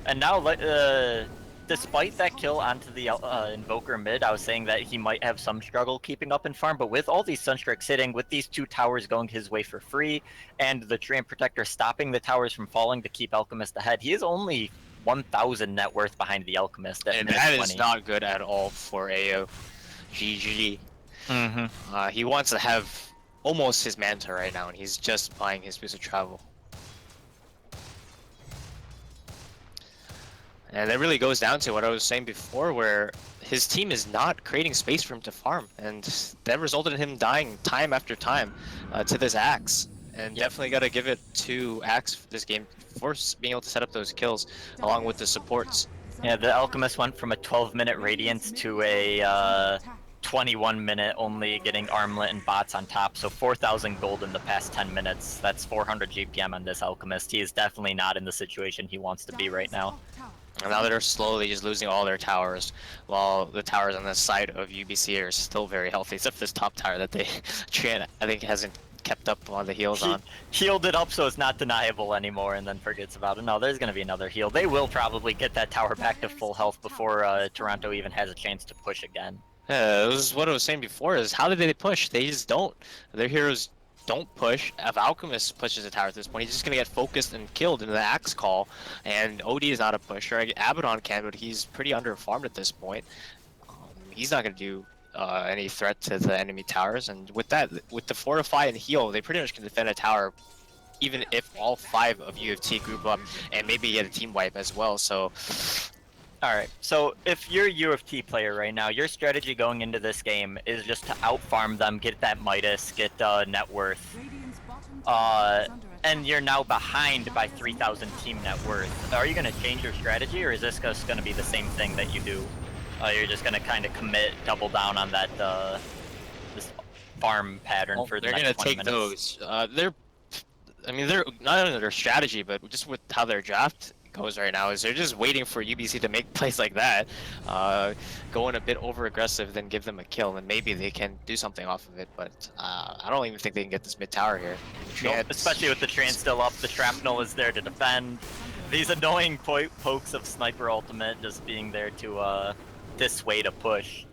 And now, despite that kill onto the Invoker mid, I was saying that he might have some struggle keeping up in farm, but with all these Sunstrikes hitting, with these 2 towers going his way for free, and the Treant Protector stopping the towers from falling to keep Alchemist ahead, he is only 1,000 net worth behind the Alchemist. And that is not good at all for AO. GG. He wants to have almost his Manta right now, and he's just buying his boost of travel. And it really goes down to what I was saying before, where his team is not creating space for him to farm, and that resulted in him dying time after time to this Axe. And definitely got to give it to Axe this game for being able to set up those kills, along with the supports. Yeah, the Alchemist went from a 12-minute Radiance to a 21-minute only getting Armlet and bots on top, so 4,000 gold in the past 10 minutes. That's 400 GPM on this Alchemist. He is definitely not in the situation he wants to be right now. And now they're slowly just losing all their towers, while the towers on the side of UBC are still very healthy, except for this top tower that they, Treant, I think, hasn't kept up on the heals on. Healed it up so it's not deniable anymore, and then forgets about it. No, there's going to be another heal. They will probably get that tower back to full health before Toronto even has a chance to push again. Yeah, this is what I was saying before, is how did they push? They just don't. Their heroes don't push. If Alchemist pushes a tower at this point, he's just gonna get focused and killed in the Axe call, and OD is not a pusher. Abaddon can, but he's pretty underfarmed at this point. He's not gonna do any threat to the enemy towers, and with that, with the Fortify and heal, they pretty much can defend a tower, even if all 5 of U of T group up and maybe get a team wipe as well. So alright, so if you're a U of T player right now, your strategy going into this game is just to out-farm them, get that Midas, get net worth, and you're now behind by 3,000 team net worth. Are you going to change your strategy, or is this just going to be the same thing that you do? You're just going to kind of commit, double down on that this farm pattern for the next 20 minutes? They're gonna take those. They're not only their strategy, but just with how their draft goes right now, is they're just waiting for UBC to make plays like that, going a bit over aggressive, then give them a kill, and maybe they can do something off of it. But I don't even think they can get this mid tower here. Nope, especially with the Treant still up. The Shrapnel is there to defend. These annoying pokes of Sniper Ultimate just being there to dissuade a push.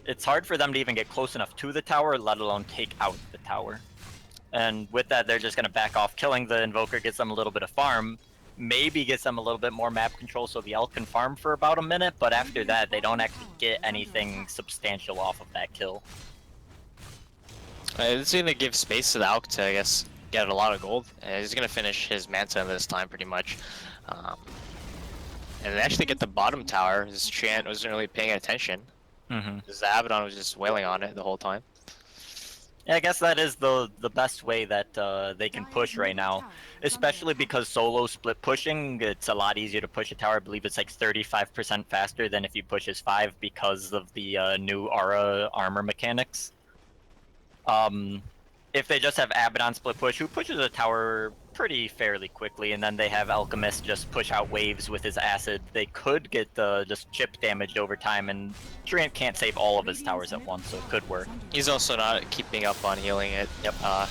It's hard for them to even get close enough to the tower, let alone take out the tower. And with that, they're just going to back off. Killing the Invoker gets them a little bit of farm, maybe gets them a little bit more map control so the Elk can farm for about a minute, but after that, they don't actually get anything substantial off of that kill. It's going to give space to the Elk to, I guess, get a lot of gold. He's going to finish his Manta in this time, pretty much. And they actually get the bottom tower. His Treant wasn't really paying attention. Because the Abaddon was just wailing on it the whole time. Yeah, I guess that is the best way that they can push right now, especially because solo split pushing, it's a lot easier to push a tower. I believe it's like 35% faster than if you push as 5 because of the new aura armor mechanics. If they just have Abaddon split push, who pushes a tower pretty fairly quickly, and then they have Alchemist just push out waves with his acid, they could get just chip damaged over time, and Treant can't save all of his towers at once, so it could work. He's also not keeping up on healing it. Yep. I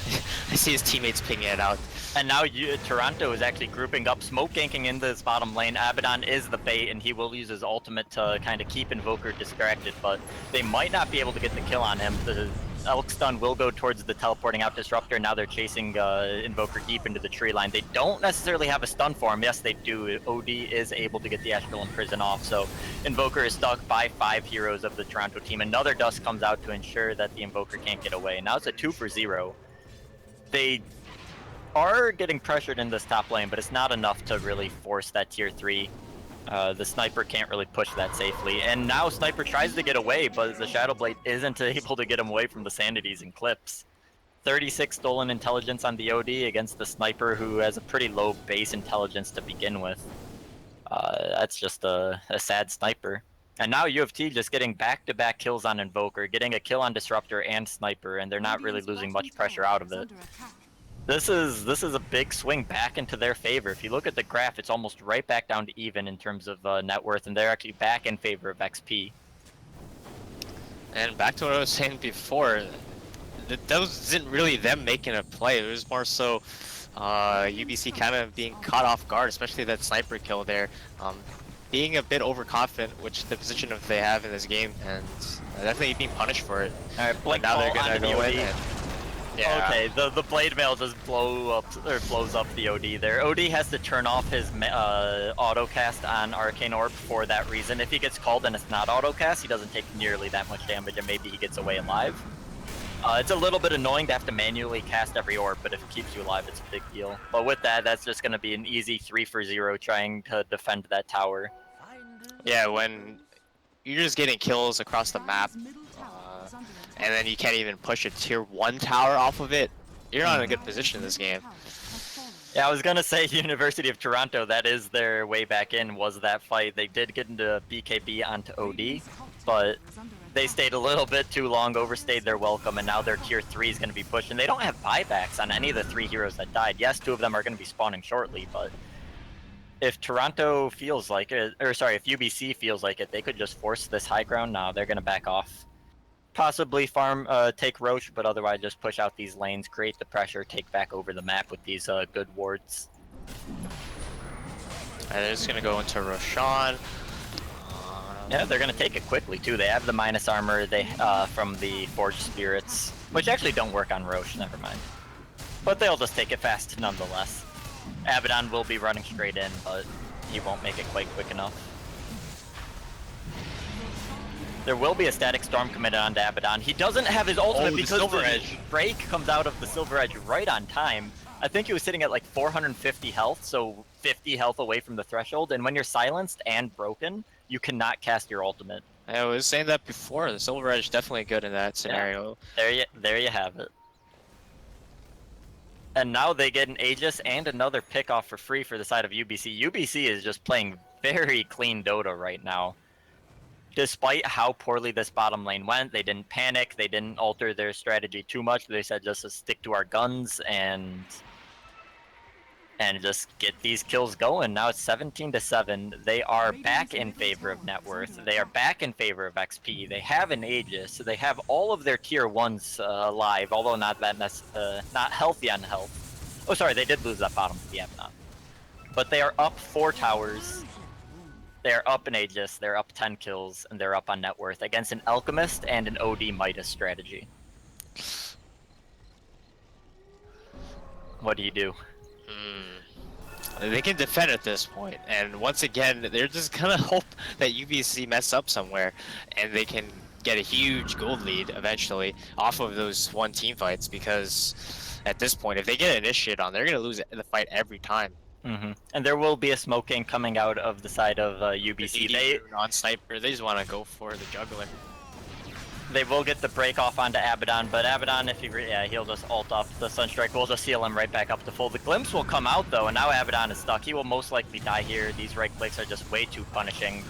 see his teammates picking it out. And now Toronto is actually grouping up, smoke ganking into this bottom lane. Abaddon is the bait, and he will use his ultimate to kind of keep Invoker distracted, but they might not be able to get the kill on him. The Elk stun will go towards the teleporting out Disruptor. Now they're chasing Invoker deep into the tree line. They don't necessarily have a stun for him. Yes, they do. OD is able to get the Astral Imprison off, so Invoker is stuck by 5 heroes of the Toronto team. Another Dust comes out to ensure that the Invoker can't get away. Now it's a 2 for 0. They are getting pressured in this top lane, but it's not enough to really force that tier 3. The Sniper can't really push that safely, and now Sniper tries to get away, but the Shadow Blade isn't able to get him away from the Sanities and Clips. 36 stolen intelligence on the OD against the Sniper, who has a pretty low base intelligence to begin with. That's just a sad Sniper. And now U of T just getting back-to-back kills on Invoker, getting a kill on Disruptor and Sniper, and they're not really losing much pressure out of it. This is a big swing back into their favor. If you look at the graph, it's almost right back down to even in terms of net worth, and they're actually back in favor of XP. And back to what I was saying before, that wasn't really them making a play. It was more so UBC kind of being caught off guard, especially that Sniper kill there. Being a bit overconfident, which the position of they have in this game, and definitely being punished for it. All right, Blink now they're Ball gonna onto go the in. OD. Yeah. Okay, the Blade Mail just blows up the OD there. OD has to turn off his auto cast on Arcane Orb for that reason. If he gets called and it's not auto cast, he doesn't take nearly that much damage, and maybe he gets away alive. It's a little bit annoying to have to manually cast every orb, but if it keeps you alive, it's a big deal. But with that, that's just going to be an easy 3 for 0 trying to defend that tower. Yeah, when you're just getting kills across the map, and then you can't even push a tier 1 tower off of it, you're not in a good position in this game. Yeah, I was gonna say University of Toronto, that is their way back in, was that fight. They did get into BKB onto OD, but they stayed a little bit too long, overstayed their welcome, and now their tier 3 is gonna be pushed. And they don't have buybacks on any of the 3 heroes that died. Yes, 2 of them are gonna be spawning shortly, but if Toronto feels like it, or sorry, if UBC feels like it, they could just force this high ground. Now they're gonna back off. Possibly farm, take Ro8, but otherwise just push out these lanes, create the pressure, take back over the map with these good wards. They're just gonna go into Roshan. Yeah, they're gonna take it quickly too. They have the minus armor from the Forged Spirits, which actually don't work on Ro8, never mind. But they'll just take it fast nonetheless. Abaddon will be running straight in, but he won't make it quite quick enough. There will be a static storm committed onto Abaddon. He doesn't have his ultimate because the break comes out of the Silver Edge right on time. I think he was sitting at like 450 health, so 50 health away from the threshold. And when you're silenced and broken, you cannot cast your ultimate. I was saying that before. The Silver Edge is definitely good in that scenario. Yeah, there you have it. And now they get an Aegis and another pick off for free for the side of UBC. UBC is just playing very clean Dota right now. Despite how poorly this bottom lane went, they didn't panic, they didn't alter their strategy too much. They said just to stick to our guns and just get these kills going. Now it's 17-7. They are back in favor of net worth. They are back in favor of XP. They have an Aegis, so they have all of their tier 1s alive, although not healthy on health. Oh, sorry, they did lose that bottom to the Abaddon. but they are up 4 towers. They are up in Aegis, they're up 10 kills, and they're up on net worth against an Alchemist and an OD Midas strategy. What do you do? They can defend at this point, and once again, they're just gonna hope that UBC mess up somewhere, and they can get a huge gold lead eventually off of those one team fights, because at this point, if they get initiated on, they're gonna lose the fight every time. And there will be a smoking coming out of the side of UBC. They non-sniper, they just want to go for the juggler. They will get the break off onto Abaddon, but Abaddon, if he he'll just ult up. The Sunstrike will just seal him right back up to full. The Glimpse will come out though, and now Abaddon is stuck. He will most likely die here. These right clicks are just way too punishing.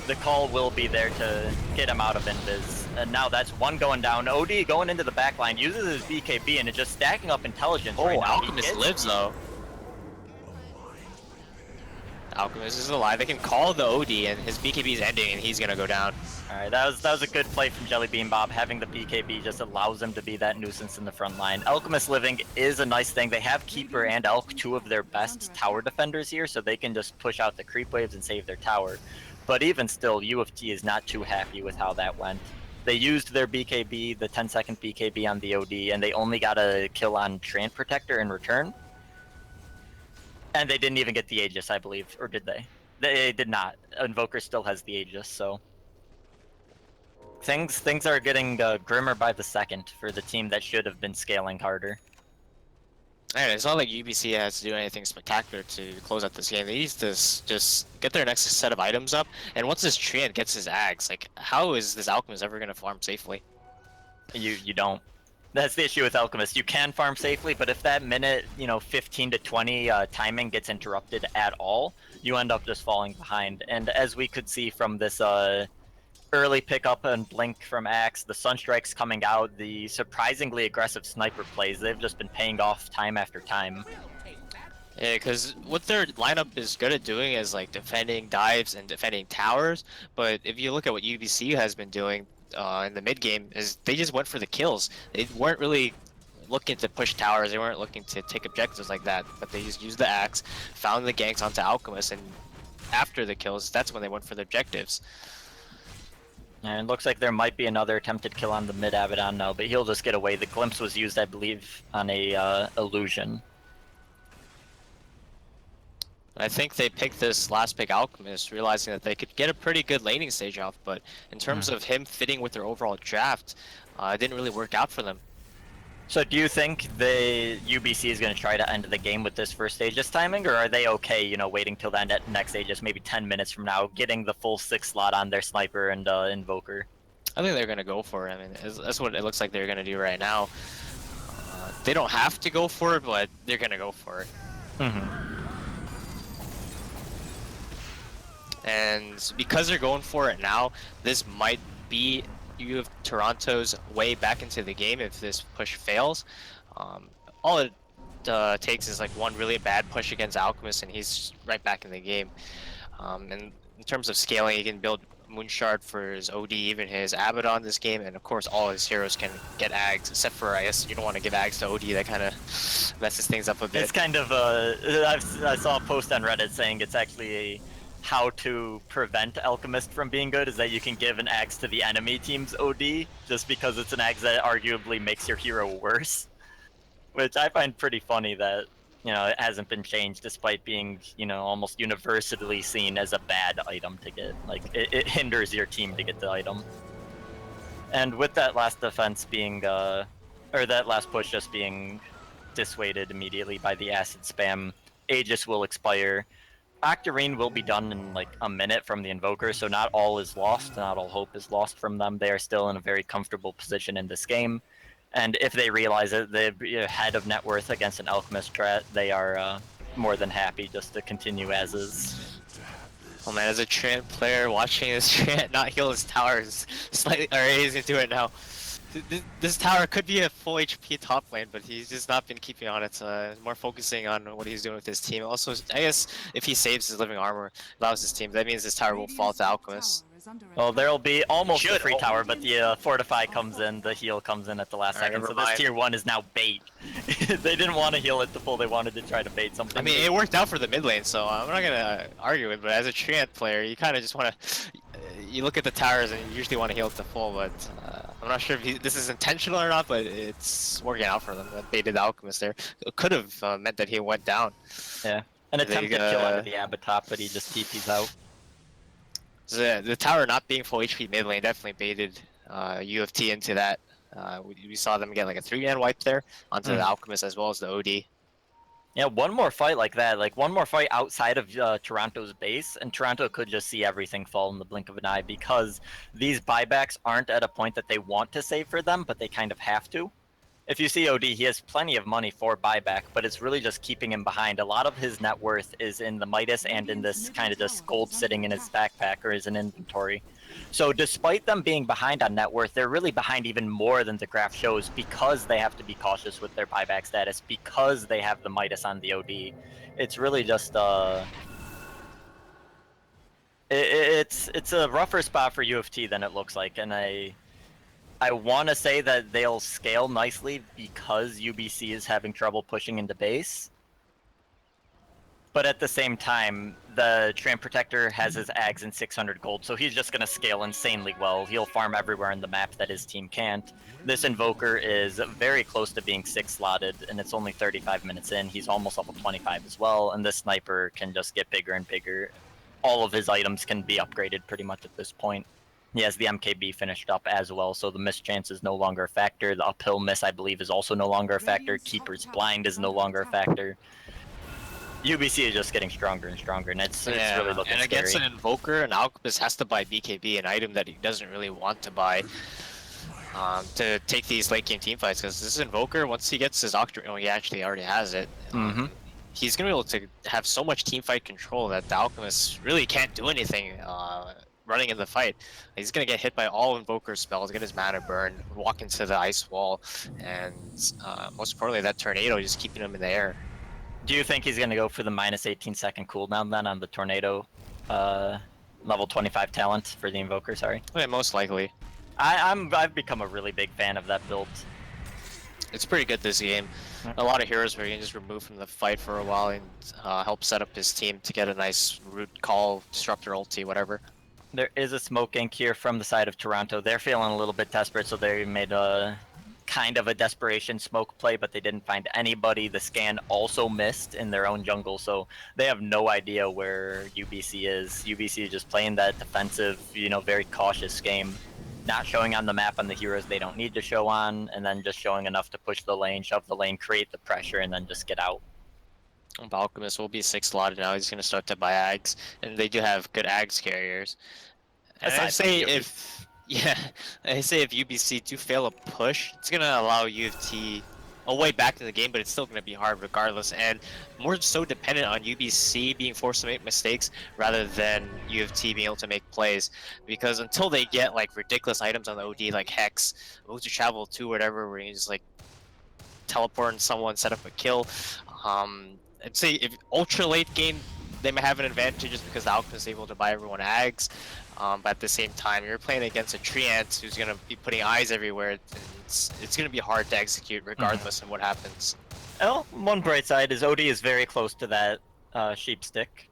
The call will be there to get him out of invis. And now that's one going down. OD going into the backline, uses his BKB, and it's just stacking up intelligence right now. Alchemist lives though. Alchemist is alive. They can call the OD, and his BKB is ending, and he's gonna go down. All right, that was a good play from Jellybean Bob. Having the BKB just allows him to be that nuisance in the front line. Alchemist living is a nice thing. They have Keeper and Elk, two of their best tower defenders here, so they can just push out the creep waves and save their tower. But even still, U of T is not too happy with how that went. They used their BKB, the 10-second BKB on the OD, and they only got a kill on Treant Protector in return. And they didn't even get the Aegis, I believe, or did they? They did not. Invoker still has the Aegis, so things are getting grimmer by the second for the team that should have been scaling harder. And it's not like UBC has to do anything spectacular to close out this game. They need to just get their next set of items up, and once this Treant gets his Ags, like, how is this Alchemist ever going to farm safely? You don't. That's the issue with Alchemist. You can farm safely, but if that minute, 15 to 20 timing gets interrupted at all, you end up just falling behind. And as we could see from this early pickup and blink from Axe, the Sunstrikes coming out, the surprisingly aggressive sniper plays, they've just been paying off time after time. Yeah, because what their lineup is good at doing is like defending dives and defending towers, but if you look at what UBC has been doing in the mid game, is they just went for the kills. They weren't really looking to push towers, they weren't looking to take objectives like that, but they just used the Axe, found the ganks onto Alchemist, and after the kills, that's when they went for the objectives. And it looks like there might be another attempted kill on the mid Abaddon now, but he'll just get away. The Glimpse was used, I believe, on a illusion. I think they picked this last pick Alchemist, realizing that they could get a pretty good laning stage off, but in terms of him fitting with their overall draft, it didn't really work out for them. So do you think the UBC is going to try to end the game with this first Aegis timing, or are they okay, waiting till the next Aegis, maybe 10 minutes from now, getting the full 6 slot on their Sniper and Invoker? I think they're going to go for it. I mean, that's what it looks like they're going to do right now. They don't have to go for it, but they're going to go for it. And because they're going for it now, this might be U of Toronto's way back into the game if this push fails. All it takes is like one really bad push against Alchemist, and he's right back in the game. And in terms of scaling, he can build Moonshard for his OD, even his Abaddon this game, and of course all his heroes can get Ags, except for, I guess, you don't want to give Ags to OD, that kind of messes things up a bit. It's kind of, I saw a post on Reddit saying it's actually how to prevent Alchemist from being good is that you can give an axe to the enemy team's OD, just because it's an axe that arguably makes your hero worse. Which I find pretty funny that, it hasn't been changed despite being, almost universally seen as a bad item to get. Like, it hinders your team to get the item. And with that last defense being, or that last push just being dissuaded immediately by the acid spam, Aegis will expire. Octarine will be done in like a minute from the Invoker, so not all is lost, not all hope is lost from them. They are still in a very comfortable position in this game, and if they realize it, they're ahead of net worth against an Alchemist strat, they are more than happy just to continue as is. Oh man, as a Treant player, watching this Treant not heal his tower is slightly, or he's gonna do it now. This tower could be a full HP top lane, but he's just not been keeping on it. More focusing on what he's doing with his team. Also, I guess if he saves his living armor, allows his team, that means this tower will fall to Alchemist. Well, there'll be almost a Should. free tower, but the Fortify comes in, the heal comes in at the last Alright, second, never so this mind. tier 1 is now bait. They didn't want to heal it to full, they wanted to try to bait something. I mean, it worked out for the mid lane, so I'm not gonna argue it. But as a Treant player, you kind of just want to. You look at the towers and you usually want to heal it to full, but I'm not sure if this is intentional or not. But it's working out for them. That baited the Alchemist there. It could have meant that he went down. Yeah, an They, attempted kill out of the Abbot top, but he just TP's out. The tower not being full HP mid lane definitely baited UFT into that. We saw them get like a 3-man wipe there onto the Alchemist as well as the OD. Yeah, one more fight like that, like one more fight outside of Toronto's base, and Toronto could just see everything fall in the blink of an eye because these buybacks aren't at a point that they want to save for them, but they kind of have to. If you see OD, he has plenty of money for buyback, but it's really just keeping him behind. A lot of his net worth is in the Midas and in this kind of just gold sitting in his backpack or his inventory. So despite them being behind on net worth, they're really behind even more than the graph shows because they have to be cautious with their buyback status, because they have the Midas on the OD. It's really just it's a rougher spot for UFT than it looks like, and I want to say that they'll scale nicely because UBC is having trouble pushing into base. But at the same time, the Treant Protector has his Ags in 600 gold, so he's just going to scale insanely well. He'll farm everywhere in the map that his team can't. This Invoker is very close to being 6-slotted, and it's only 35 minutes in. He's almost level 25 as well, and this Sniper can just get bigger and bigger. All of his items can be upgraded pretty much at this point. He has the MKB finished up as well, so the miss chance is no longer a factor. The uphill miss, I believe, is also no longer a factor. Keeper's blind is no longer a factor. UBC is just getting stronger and stronger, and it's really looking and scary. against an Invoker, an Alchemist has to buy BKB, an item that he doesn't really want to buy, to take these late game team fights. Because this Invoker, once he gets his Octarine, he actually already has it. He's gonna be able to have so much team fight control that the Alchemist really can't do anything running in the fight. He's gonna get hit by all Invoker spells, get his mana burn, walk into the ice wall, and most importantly, that tornado just keeping him in the air. Do you think he's going to go for the minus 18-second cooldown then on the Tornado level 25 talent for the Invoker, sorry? Yeah, most likely. I've become a really big fan of that build. It's pretty good this game. A lot of heroes where you can just remove from the fight for a while and help set up his team to get a nice root call, disruptor ulti, whatever. There is a smoke gank here from the side of Toronto. They're feeling a little bit desperate, so they made a kind of a desperation smoke play, but they didn't find anybody. The scan also missed in their own jungle, so they have no idea where UBC is. UBC is just playing that defensive, very cautious game, not showing on the map on the heroes they don't need to show on, and then just showing enough to push the lane, shove the lane, create the pressure, and then just get out. Alchemist will be 6-slotted now. He's going to start to buy Ags, and they do have good Ags carriers. And I say if UBC do fail a push, it's going to allow UFT a way back in the game, but it's still going to be hard regardless, and more so dependent on UBC being forced to make mistakes rather than UFT being able to make plays, because until they get like ridiculous items on the OD like Hex, Move to Travel 2, whatever, where you just like teleport and someone set up a kill, I'd say if ultra late game they may have an advantage just because the Alchemist is able to buy everyone Ags, but at the same time you're playing against a Treant who's going to be putting eyes everywhere. It's going to be hard to execute regardless of what happens. Well, one bright side is OD is very close to that sheep stick.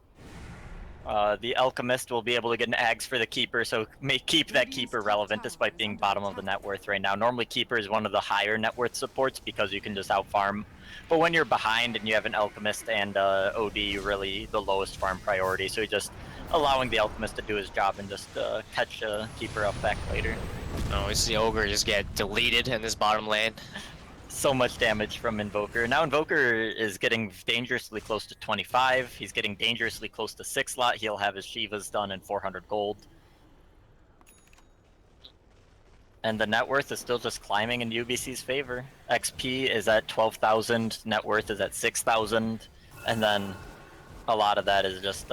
The Alchemist will be able to get an Ags for the Keeper, so may keep that Keeper relevant despite being bottom of the net worth right now. Normally Keeper is one of the higher net worth supports because you can just out-farm. But when you're behind and you have an Alchemist and OD, really the lowest farm priority, so you're just allowing the Alchemist to do his job and just catch a Keeper up back later. Oh, we see Ogre just get deleted in this bottom lane. So much damage from Invoker. Now Invoker is getting dangerously close to 25. He's getting dangerously close to 6-slot. He'll have his Shivas done in 400 gold. And the net worth is still just climbing in UBC's favor. XP is at 12,000, net worth is at 6,000, and then a lot of that is just,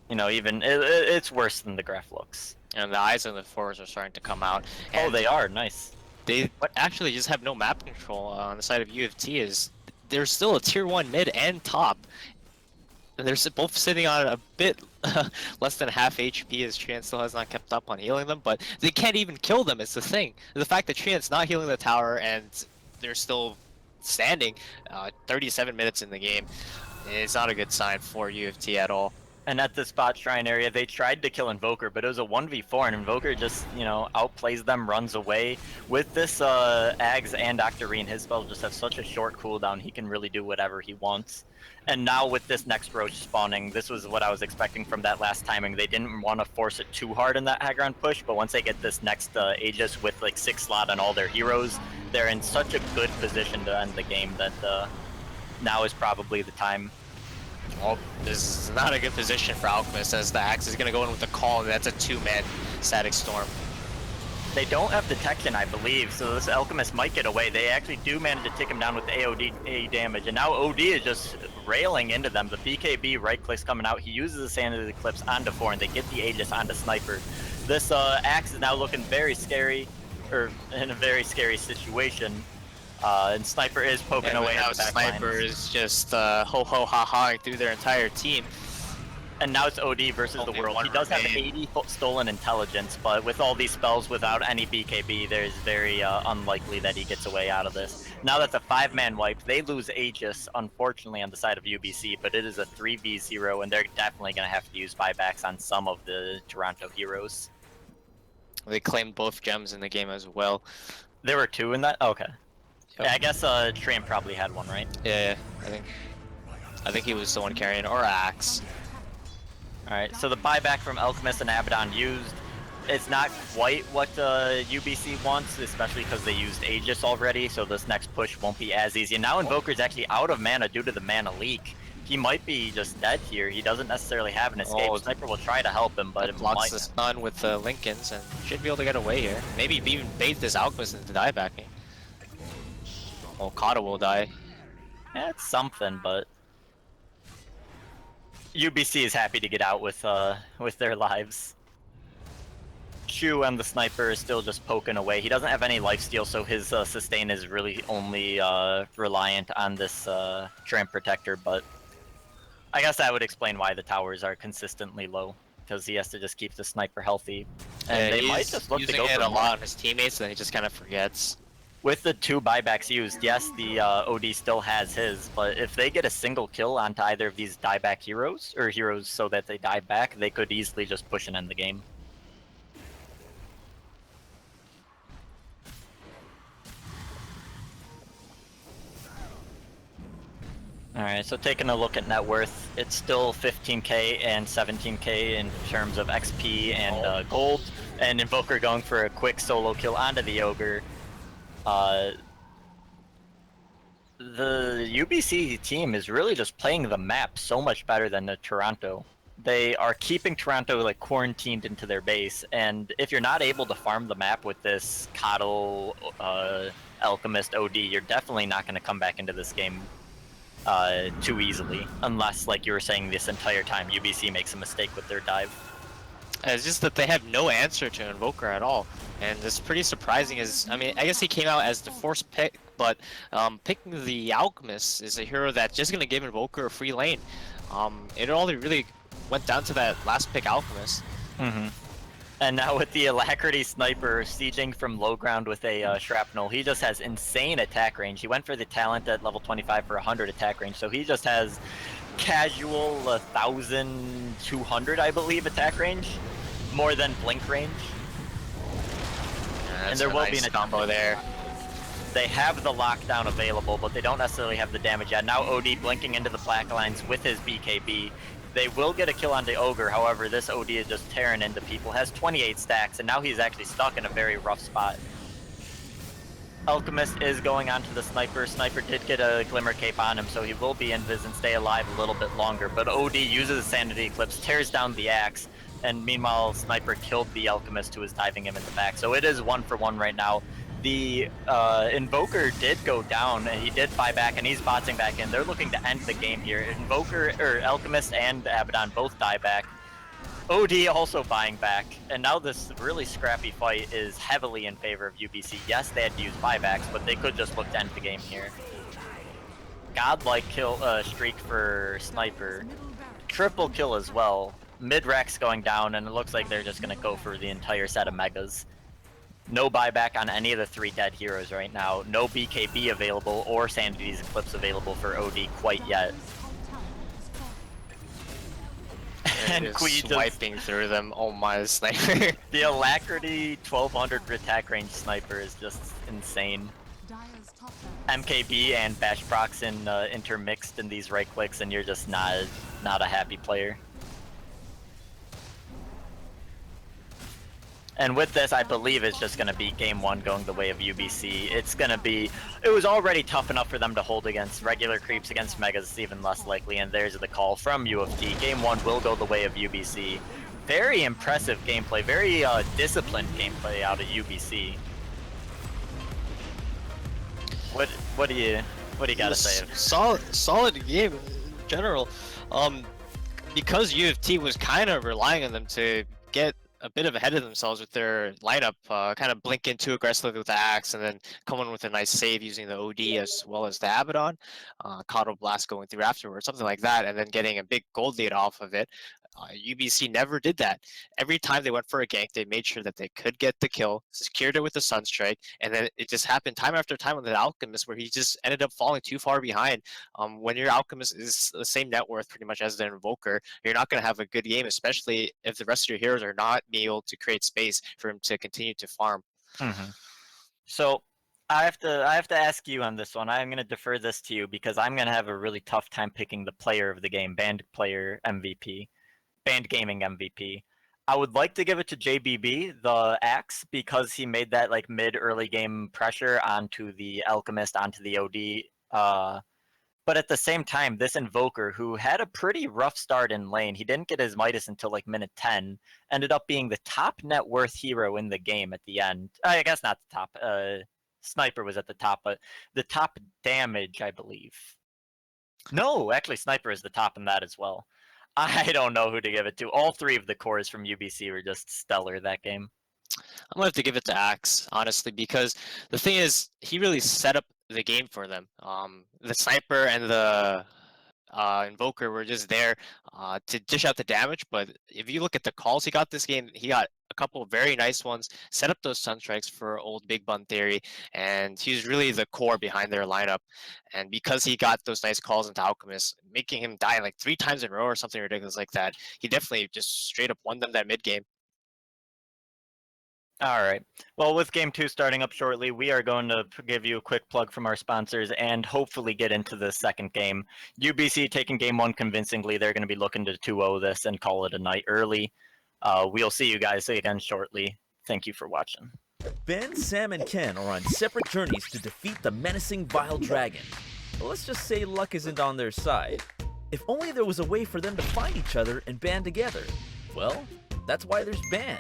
it's worse than the graph looks. And the eyes on the fours are starting to come out. Oh, they are, nice. They actually just have no map control on the side of UFT. There's still a tier 1 mid and top. And they're both sitting on a bit less than half HP as Treant still has not kept up on healing them, but they can't even kill them. It's the thing. The fact that Treant's not healing the tower and they're still standing 37 minutes in the game is not a good sign for U of T at all. And at the spot shrine area, they tried to kill Invoker, but it was a 1v4, and Invoker just, you know, outplays them, runs away. With this Ags and Octarine, his spells just have such a short cooldown, he can really do whatever he wants. And now with this next Roach spawning, this was what I was expecting from that last timing. They didn't want to force it too hard in that high ground push, but once they get this next Aegis with like 6 slot on all their heroes, they're in such a good position to end the game that now is probably the time. Well, this is not a good position for Alchemist as the Axe is going to go in with a call, and that's a 2-man Static Storm. They don't have detection, I believe, so this Alchemist might get away. They actually do manage to take him down with the AOD damage, and now OD is just railing into them. The BKB right-click's coming out. He uses the Sanity Eclipse onto 4, and they get the Aegis onto Sniper. This Axe is now looking very scary, or in a very scary situation. And Sniper is poking away now at the back Sniper lines. is just ho-ho-ha-haing through their entire team. And now it's OD versus the Only world. one He does have remain. 80 stolen intelligence, but with all these spells without any BKB, there's very unlikely that he gets away out of this. Now that's a 5-man wipe. They lose Aegis, unfortunately, on the side of UBC, but it is a 3v0, and they're definitely going to have to use buybacks on some of the Toronto heroes. They claimed both gems in the game as well. There were 2 in that? Okay. Yep. Yeah, I guess Tram probably had one, right? Yeah, I think he was the one carrying, or Axe. Alright, so the buyback from Alchemist and Abaddon used, it's not quite what UBC wants, especially because they used Aegis already, so this next push won't be as easy. And now Invoker's actually out of mana due to the mana leak. He might be just dead here. He doesn't necessarily have an escape. Sniper will try to help him, but it blocks might... the stun with the Lincolns and should be able to get away here. Maybe even bait this Alchemist into die backing. Well, Kata will die. Yeah, it's something, but... UBC is happy to get out with their lives. Chu and the Sniper is still just poking away. He doesn't have any lifesteal, so his sustain is really only reliant on this Tramp Protector, but I guess that would explain why the towers are consistently low, because he has to just keep the Sniper healthy. And they might just look to go using for it a more. lot on his teammates, and then he just kind of forgets. With the 2 buybacks used, yes, the OD still has his, but if they get a single kill onto either of these dieback heroes, or heroes so that they die back, they could easily just push and end the game. Alright, so taking a look at net worth, it's still 15k and 17k in terms of XP and gold, and Invoker going for a quick solo kill onto the Ogre. The UBC team is really just playing the map so much better than the Toronto. They are keeping Toronto like quarantined into their base, and if you're not able to farm the map with this Coddle, Alchemist OD, you're definitely not going to come back into this game too easily, unless, like you were saying this entire time, UBC makes a mistake with their dive. It's just that they have no answer to Invoker at all, and it's pretty surprising. I mean, I guess he came out as the forced pick, but picking the Alchemist is a hero that's just gonna give Invoker a free lane. It only really went down to that last pick Alchemist. Mm-hmm. And now with the Alacrity Sniper sieging from low ground with a Shrapnel, he just has insane attack range. He went for the talent at level 25 for 100 attack range, so he just has casual 1,200, I believe, attack range. More than blink range. Yeah, And there will be an combo there. They have the lockdown available, but they don't necessarily have the damage yet. Now OD blinking into the black lines with his BKB. They will get a kill on the Ogre, however, this OD is just tearing into people. Has 28 stacks, and now he's actually stuck in a very rough spot. Alchemist is going on to the Sniper. Sniper did get a Glimmer Cape on him, so he will be invis and stay alive a little bit longer. But OD uses a Sanity Eclipse, tears down the Axe, and meanwhile Sniper killed the Alchemist who was diving him in the back. So it is 1-for-1 right now. The Invoker did go down, and he did buy back, and he's botsing back in. They're looking to end the game here. Invoker, or Alchemist and Abaddon both die back. OD also buying back, and now this really scrappy fight is heavily in favor of UBC. Yes, they had to use buybacks, but they could just look to end the game here. Godlike kill streak for Sniper. Triple kill as well. mid-Rex going down, and it looks like they're just going to go for the entire set of Megas. No buyback on any of the 3 dead heroes right now. No BKB available or Sanity's Eclipse available for OD quite yet. And Quee swiping through them. Oh my, sniper. The Alacrity 1200 attack range sniper is just insane. MKB and Bash Proxin intermixed in these right clicks, and you're just not a happy player. And with this, I believe it's just going to be game 1 going the way of UBC. It's going to be... It was already tough enough for them to hold against regular creeps. Against Megas, it's even less likely, and there's the call from U of T. Game 1 will go the way of UBC. Very impressive gameplay, very disciplined gameplay out of UBC. What do you gotta say? Solid game in general. Because U of T was kind of relying on them to get a bit of ahead of themselves with their lineup, kind of blink in too aggressively with the Axe, and then come in with a nice save using the OD as well as the Abaddon, Coddle Blast going through afterwards, something like that, and then getting a big gold lead off of it. UBC never did that. Every time they went for a gank, they made sure that they could get the kill, secured it with the Sunstrike, and then it just happened time after time with the Alchemist where he just ended up falling too far behind. When your Alchemist is the same net worth pretty much as the Invoker, you're not going to have a good game, especially if the rest of your heroes are not being able to create space for him to continue to farm. So I have to ask you on this one. I'm going to defer this to you because I'm going to have a really tough time picking the player of the game, banned player MVP. Banned gaming MVP. I would like to give it to JBB, the Axe, because he made that like mid-early game pressure onto the Alchemist, onto the OD. But at the same time, this Invoker, who had a pretty rough start in lane, he didn't get his Midas until like minute 10, ended up being the top net worth hero in the game at the end. I guess not the top. Sniper was at the top, but the top damage, I believe. No, actually, Sniper is the top in that as well. I don't know who to give it to. All 3 of the cores from UBC were just stellar that game. I'm going to have to give it to Axe, honestly, because the thing is, he really set up the game for them. The Sniper and the Invoker were just there to dish out the damage, but if you look at the calls he got this game, he got a couple of very nice ones, set up those Sunstrikes for old Big Bun Theory, and he's really the core behind their lineup. And because he got those nice calls into Alchemist, making him die like 3 times in a row or something ridiculous like that, he definitely just straight up won them that mid game. All right. Well, with game 2 starting up shortly, we are going to give you a quick plug from our sponsors and hopefully get into the second game. UBC taking game 1 convincingly. They're going to be looking to 2-0 this and call it a night early. We'll see you guys again shortly. Thank you for watching. Ben, Sam, and Ken are on separate journeys to defeat the menacing Vile Dragon. But let's just say luck isn't on their side. If only there was a way for them to find each other and band together. Well, that's why there's Band.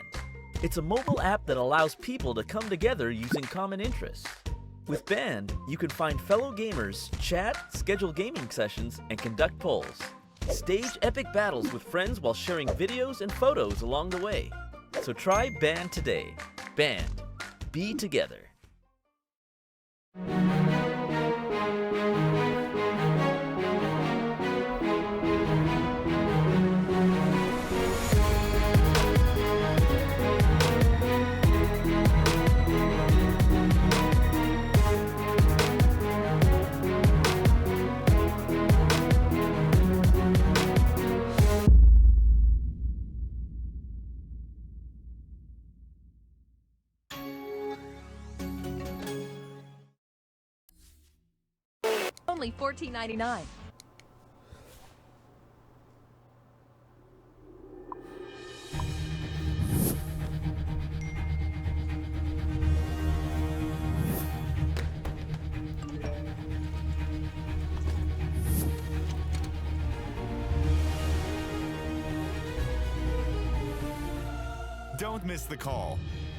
It's a mobile app that allows people to come together using common interests. With Band, you can find fellow gamers, chat, schedule gaming sessions, and conduct polls. Stage epic battles with friends while sharing videos and photos along the way. So try Band today. Band. Be together. Only $14.99. Don't miss the call.